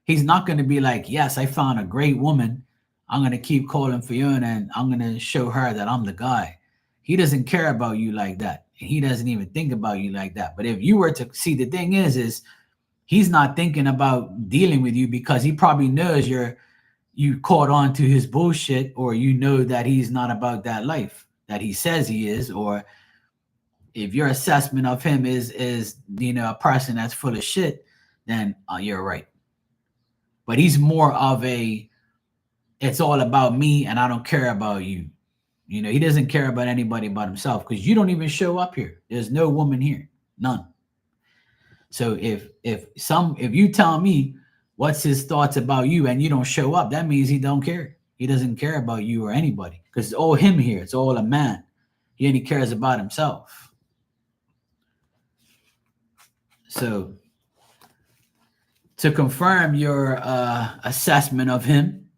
He's not going to be like, yes, I found a great woman, I'm going to keep calling for you, and I'm going to show her that I'm the guy. He doesn't care about you like that. He doesn't even think about you like that. But if you were to see, the thing is he's not thinking about dealing with you because he probably knows you caught on to his bullshit, or that he's not about that life that he says he is. Or if your assessment of him is a person that's full of shit, then you're right. But he's more of it's all about me and I don't care about you. He doesn't care about anybody but himself, because you don't even show up here. There's no woman here, none. So if you tell me what's his thoughts about you and you don't show up, that means he don't care. He doesn't care about you or anybody, because it's all him here. It's all a man. He only cares about himself. So to confirm your assessment of him,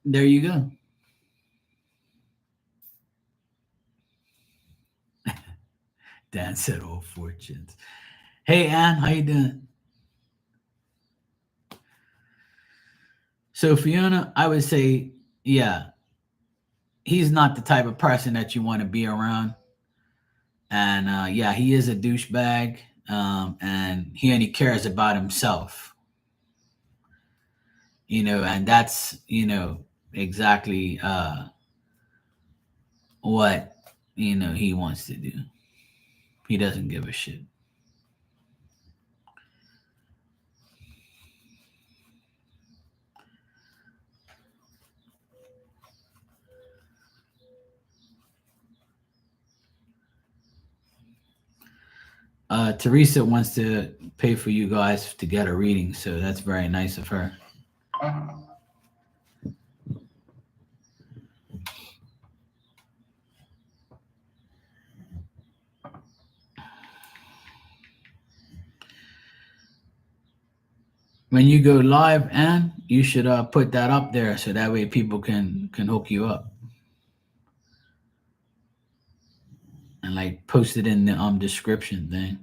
there you go. Dan said all fortunes. Hey, Ann, how you doing? So Fiona, I would say, yeah, he's not the type of person that you want to be around. And yeah, he is a douchebag, and he only cares about himself. And that's, exactly what, he wants to do. He doesn't give a shit. Teresa wants to pay for you guys to get a reading, so that's very nice of her. When you go live, Ann, you should put that up there so that way people can hook you up, and like post it in the description thing.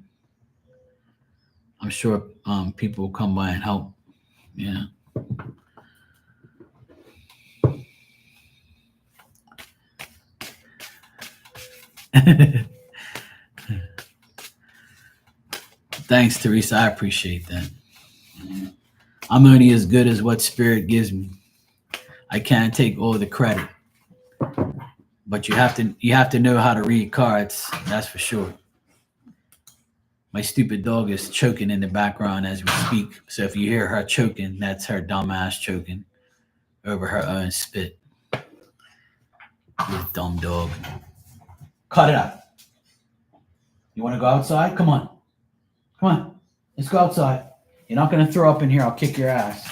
I'm sure people will come by and help. Yeah. Thanks, Teresa. I appreciate that. I'm only as good as what spirit gives me. I can't take all the credit, but you have to know how to read cards. That's for sure. My stupid dog is choking in the background as we speak. So if you hear her choking, that's her dumbass choking over her own spit. This dumb dog. Cut it out. You want to go outside? Come on. Come on. Let's go outside. You're not going to throw up in here. I'll kick your ass.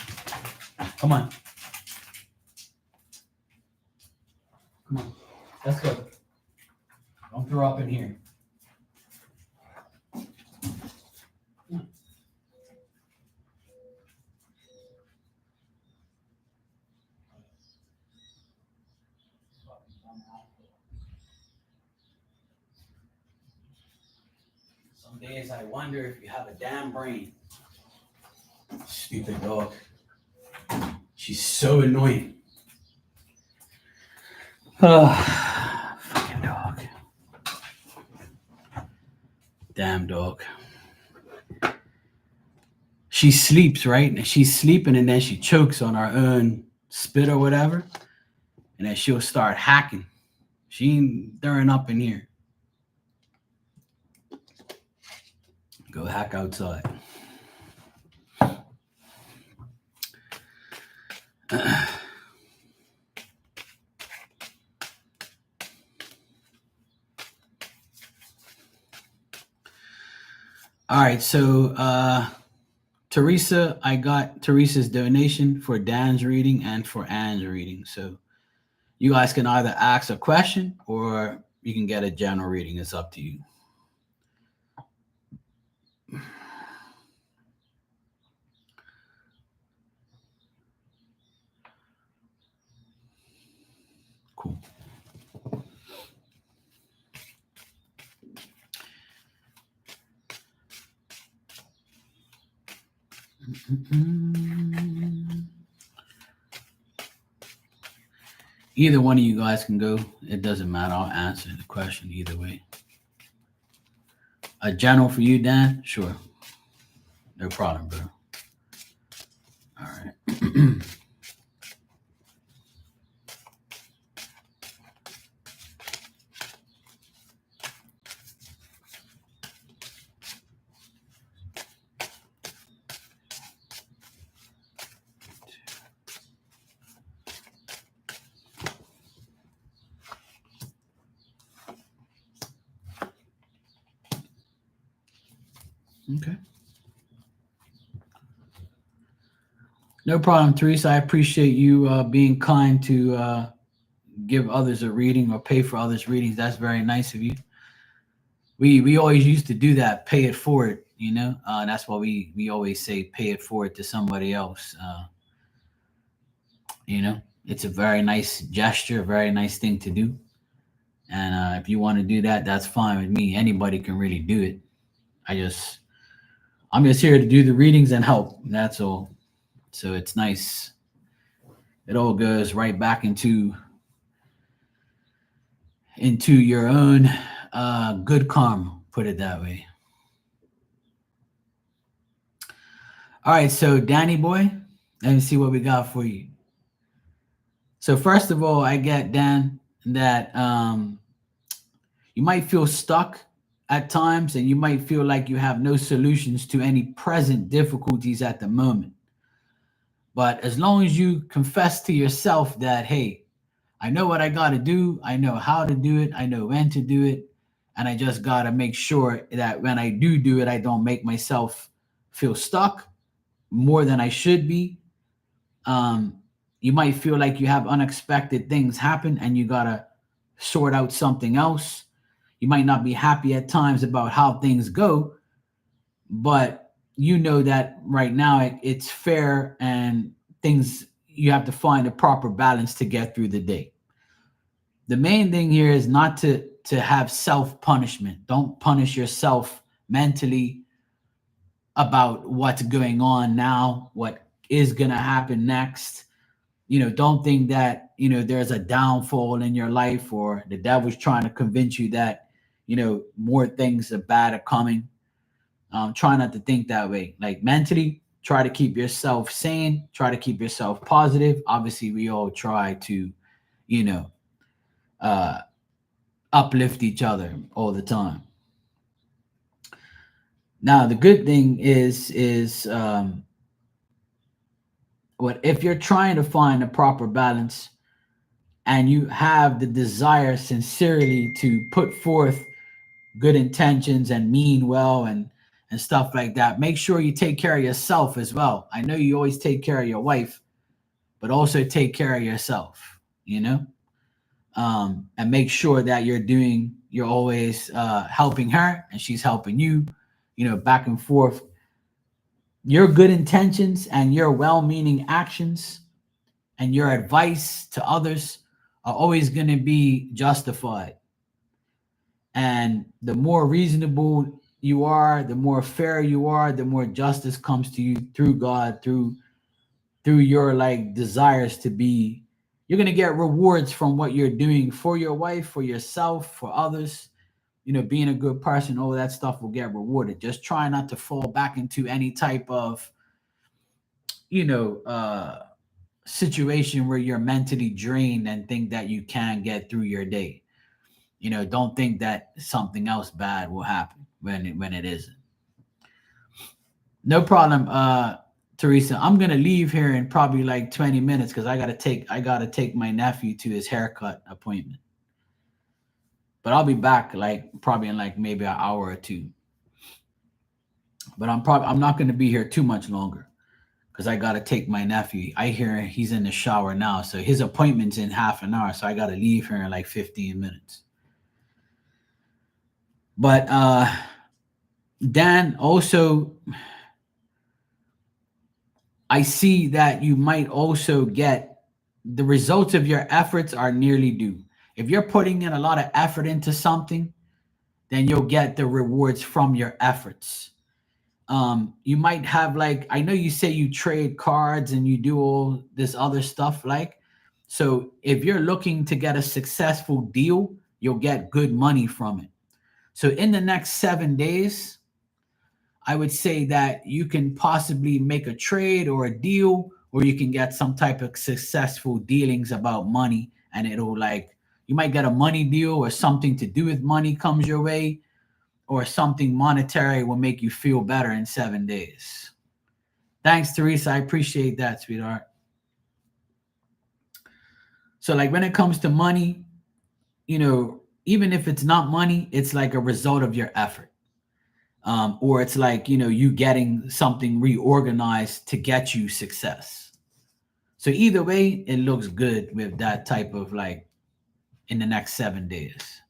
Come on. Come on. Let's go. Don't throw up in here. Some days I wonder if you have a damn brain. Stupid dog. She's so annoying. Fucking dog. Damn dog. She sleeps, right? And she's sleeping and then she chokes on her own spit or whatever. And then she'll start hacking. She ain't throwing up in here. Go hack outside. All right, so Teresa, I got Teresa's donation for Dan's reading and for Anne's reading. So you guys can either ask a question or you can get a general reading. It's up to you. Cool. Either one of you guys can go. It doesn't matter. I'll answer the question either way. A general for you, Dan? Sure. No problem, bro. All right. Okay. No problem, Teresa. I appreciate you being kind to give others a reading or pay for others' readings. That's very nice of you. We always used to do that, pay it forward, you know. That's why we always say pay it forward to somebody else. You know, it's a very nice gesture, a very nice thing to do. And if you want to do that, that's fine with me. Anybody can really do it. I'm just here to do the readings and help. That's all. So it's nice. It all goes right back into your own good karma, put it that way. All right, so Danny boy, let me see what we got for you. So first of all, I get, Dan, that you might feel stuck at times and you might feel like you have no solutions to any present difficulties at the moment. But as long as you confess to yourself that, hey, I know what I got to do, I know how to do it, I know when to do it, and I just got to make sure that when I do it, I don't make myself feel stuck more than I should be. You might feel like you have unexpected things happen and you got to sort out something else. You might not be happy at times about how things go, but you know that right now it's fair and things, you have to find a proper balance to get through the day. The main thing here is not to have self-punishment. Don't punish yourself mentally about what's going on now, what is going to happen next. You know, don't think that, you know, there's a downfall in your life or the devil's trying to convince you that, you know, more things are bad are coming. Try not to think that way. Like mentally, try to keep yourself sane, try to keep yourself positive. Obviously, we all try to, you know, uplift each other all the time. Now, the good thing is what if you're trying to find a proper balance and you have the desire sincerely to put forth good intentions and mean well and stuff like that, make sure you take care of yourself as well. I know you always take care of your wife, but also take care of yourself, you know? and make sure that you're always helping her and she's helping you, back and forth. Your good intentions and your well-meaning actions and your advice to others are always going to be justified. And the more reasonable you are, the more fair you are, the more justice comes to you through God, through your like desires to be. You're going to get rewards from what you're doing for your wife, for yourself, for others. Being a good person, all that stuff will get rewarded. Just try not to fall back into any type of you know situation where you're mentally drained and think that you can't get through your day. Don't think that something else bad will happen when it isn't. No problem, Teresa. I'm gonna leave here in probably like 20 minutes because I gotta take my nephew to his haircut appointment. But I'll be back like probably in like maybe an hour or two. But I'm not gonna be here too much longer because I gotta take my nephew. I hear he's in the shower now, so his appointment's in half an hour, so I gotta leave here in like 15 minutes. But Dan, also, I see that you might also get the results of your efforts are nearly due. If you're putting in a lot of effort into something, then you'll get the rewards from your efforts. You might have, like, I know you say you trade cards and you do all this other stuff, like, so if you're looking to get a successful deal, you'll get good money from it. So in the next 7 days, I would say that you can possibly make a trade or a deal, or you can get some type of successful dealings about money, and it'll like you might get a money deal or something to do with money comes your way, or something monetary will make you feel better in 7 days. Thanks, Teresa. I appreciate that, sweetheart. So, like when it comes to money, even if it's not money, it's like a result of your effort. Or it's like you getting something reorganized to get you success. So either way, it looks good with that type of like in the next 7 days.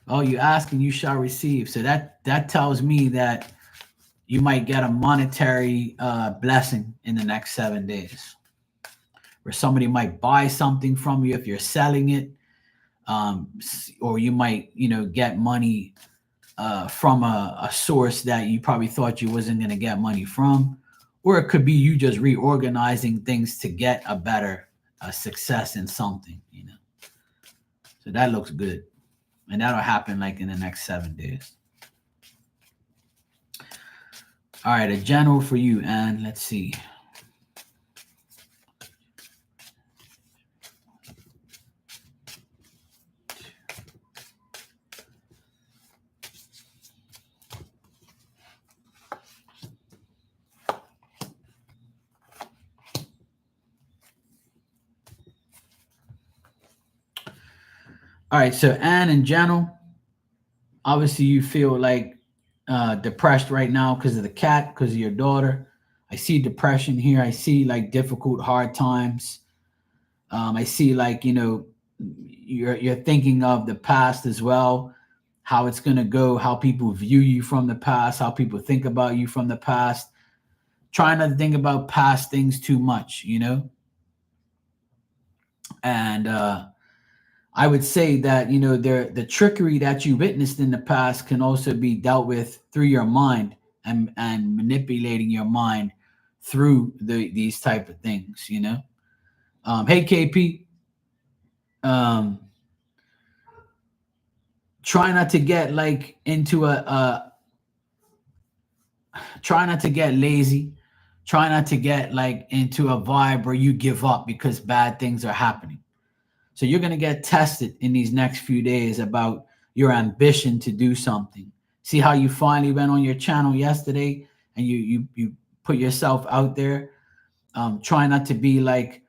Oh, you ask and you shall receive. So that tells me that you might get a monetary blessing in the next 7 days, where somebody might buy something from you if you're selling it, or you might get money from a source that you probably thought you wasn't going to get money from, or it could be you just reorganizing things to get a better success in something. So that looks good, and that'll happen like in the next 7 days. All right, a general for you, and let's see. All right, so Anne and General, obviously you feel like depressed right now because of the cat, because of your daughter. I see depression here. I see like difficult, hard times. I see like you're thinking of the past as well, how it's gonna go, how people view you from the past, how people think about you from the past. Trying not to think about past things too much. And I would say that the trickery that you witnessed in the past can also be dealt with through your mind, and manipulating your mind through these type of things. Hey KP, um, try not to get like into try not to get lazy. Try not to get like into a vibe where you give up because bad things are happening. So you're going to get tested in these next few days about your ambition to do something. See how you finally went on your channel yesterday and you put yourself out there. Try not to be like,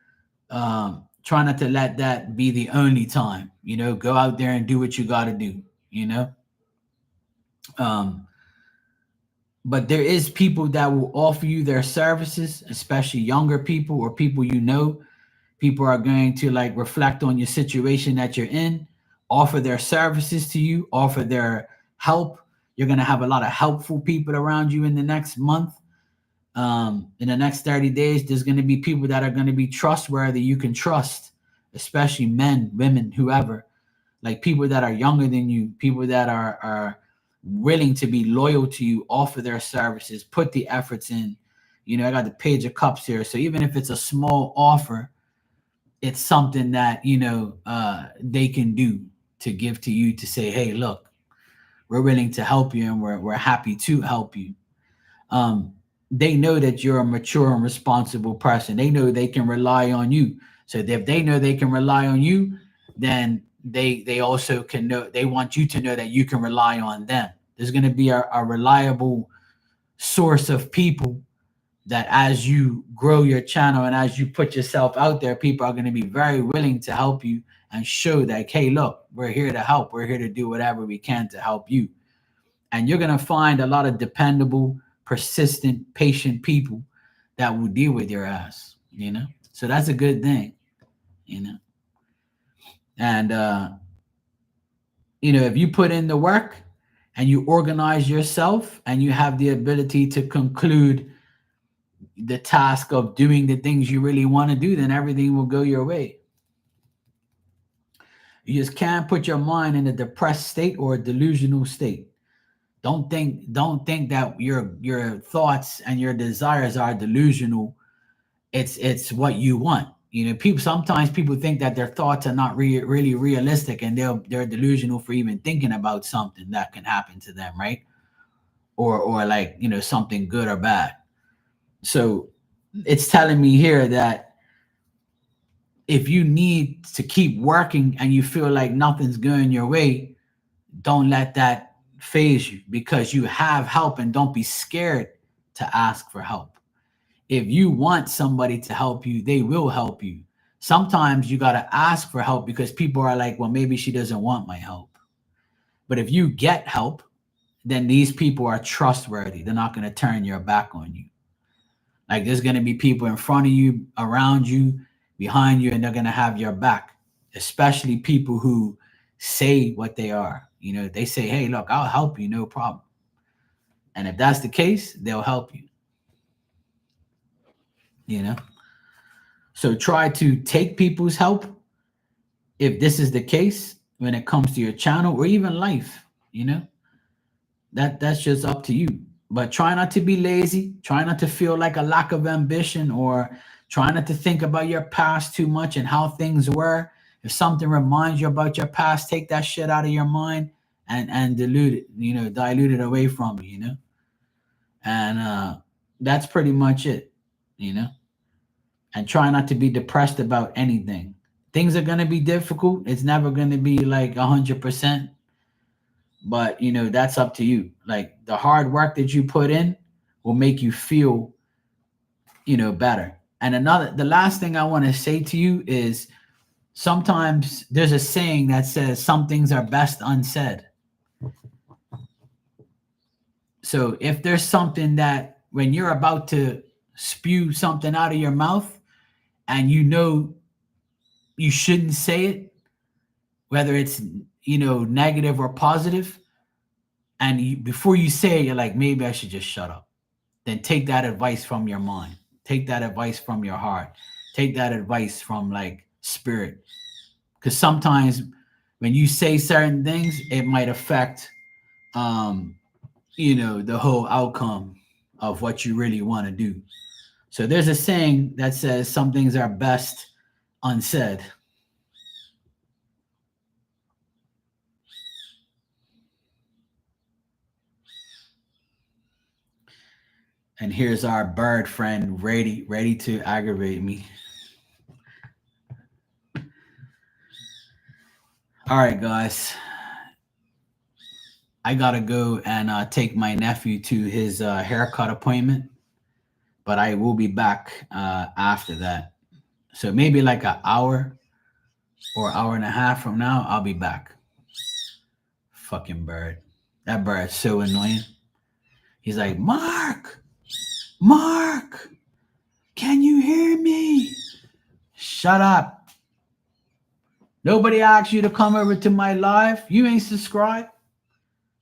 try not to let that be the only time. Go out there and do what you got to do. Um, but there is people that will offer you their services, especially younger people or people People are going to like reflect on your situation that you're in, offer their services to you, offer their help. You're going to have a lot of helpful people around you in the next month. In the next 30 days, there's going to be people that are going to be trustworthy, you can trust, especially men, women, whoever, like people that are younger than you, people that are willing to be loyal to you, offer their services, put the efforts in. I got the Page of Cups here. So even if it's a small offer, it's something that, they can do to give to you, to say, hey, look, we're willing to help you, and we're happy to help you. They know that you're a mature and responsible person. They know they can rely on you. So if they know they can rely on you, then they also can know, they want you to know that you can rely on them. There's going to be a reliable source of people that, as you grow your channel and as you put yourself out there, people are going to be very willing to help you and show that, hey, look, we're here to help. We're here to do whatever we can to help you. And you're going to find a lot of dependable, persistent, patient people that will deal with your ass. So that's a good thing, you know. And if you put in the work and you organize yourself and you have the ability to conclude the task of doing the things you really want to do, then everything will go your way. You just can't put your mind in a depressed state or a delusional state. Don't think that your thoughts and your desires are delusional. It's what you want. Sometimes people think that their thoughts are not really realistic, and they're delusional for even thinking about something that can happen to them, right? Or like, something good or bad. So it's telling me here that if you need to keep working and you feel like nothing's going your way, don't let that phase you, because you have help, and don't be scared to ask for help. If you want somebody to help you, they will help you. Sometimes you got to ask for help because people are like, well, maybe she doesn't want my help. But if you get help, then these people are trustworthy. They're not going to turn your back on you. Like, there's going to be people in front of you, around you, behind you, and they're going to have your back, especially people who say what they are. They say, hey, look, I'll help you, no problem. And if that's the case, they'll help you. So try to take people's help if this is the case when it comes to your channel or even life. That's just up to you. But try not to be lazy. Try not to feel like a lack of ambition, or try not to think about your past too much and how things were. If something reminds you about your past, take that shit out of your mind and dilute it, dilute it away from you, And that's pretty much it, And try not to be depressed about anything. Things are going to be difficult. It's never going to be like 100%. But, that's up to you. Like, the hard work that you put in will make you feel, better. And the last thing I want to say to you is, sometimes there's a saying that says some things are best unsaid. So if there's something that when you're about to spew something out of your mouth and you shouldn't say it, whether it's, negative or positive, and before you say it, you're like, maybe I should just shut up. Then take that advice from your mind. Take that advice from your heart. Take that advice from like spirit. Because sometimes when you say certain things, it might affect, the whole outcome of what you really want to do. So there's a saying that says some things are best unsaid. And here's our bird friend ready to aggravate me. All right, guys. I gotta go and take my nephew to his haircut appointment, but I will be back after that. So maybe like an hour or hour and a half from now, I'll be back. Fucking bird. That bird's so annoying. He's like, Mark, can you hear me? Shut up. Nobody asked you to come over to my live. You ain't subscribed.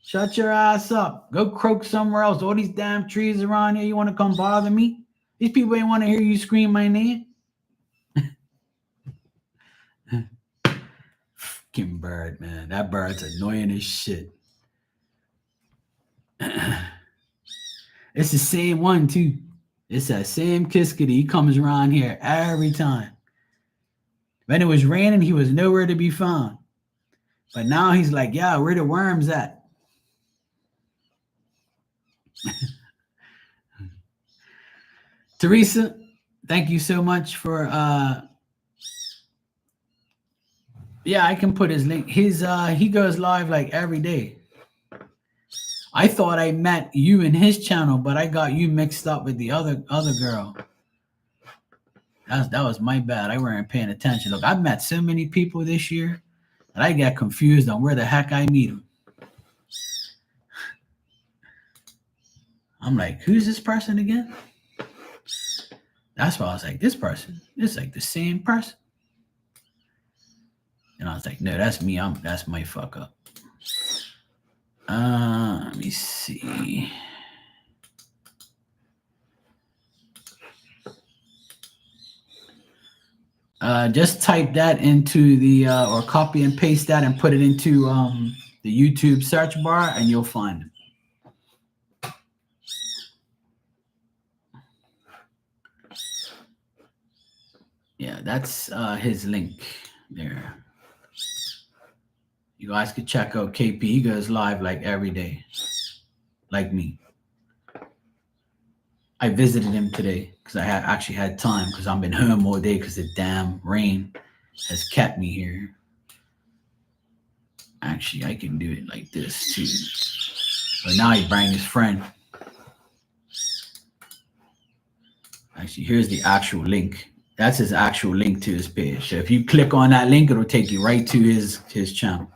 Shut your ass up. Go croak somewhere else. All these damn trees around here. You want to come bother me? These people ain't want to hear you scream my name. Fucking bird, man. That bird's annoying as shit. It's the same one, too. It's that same Kiskadee. He comes around here every time. When it was raining, he was nowhere to be found. But now he's like, yeah, where the worms at? Teresa, thank you so much for yeah, I can put his link. He goes live like every day. I thought I met you in his channel, but I got you mixed up with the other girl. That was my bad. I weren't paying attention. Look, I've met so many people this year that I get confused on where the heck I meet them. I'm like, who's this person again? That's why I was like, this person is like the same person. And I was like, no, that's me. That's my fuck up. Let me see. Just type that into the or copy and paste that and put it into the YouTube search bar and you'll find it. Yeah, that's his link there. You guys could check out KP. He goes live like every day, like me. I visited him today because I actually had time because I've been home all day because the damn rain has kept me here. Actually, I can do it like this too. But now he bring his friend. Actually, here's the actual link. That's his actual link to his page. So if you click on that link, it'll take you right to his channel.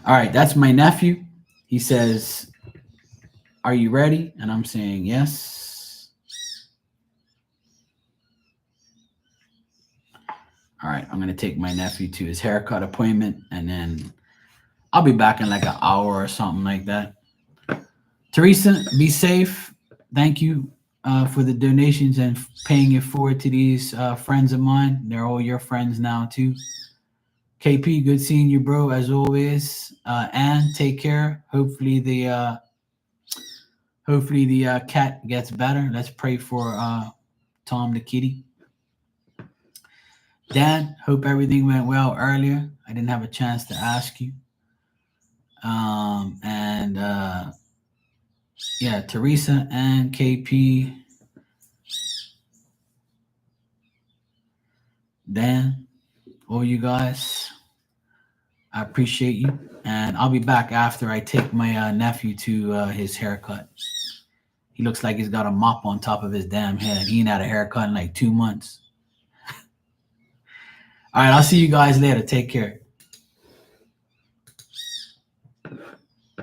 All right, that's my nephew. He says, are you ready? And I'm saying yes. All right, I'm going to take my nephew to his haircut appointment, and then I'll be back in like an hour or something like that. Teresa, be safe. Thank you for the donations and paying it forward to these friends of mine. They're all your friends now, too. KP, good seeing you, bro, as always. And take care. Hopefully the cat gets better. Let's pray for Tom the kitty. Dan, hope everything went well earlier. I didn't have a chance to ask you. Yeah, Teresa and KP. Dan, all you guys, I appreciate you. And I'll be back after I take my nephew to his haircut. He looks like he's got a mop on top of his damn head. He ain't had a haircut in like 2 months. All right, I'll see you guys later. Take care.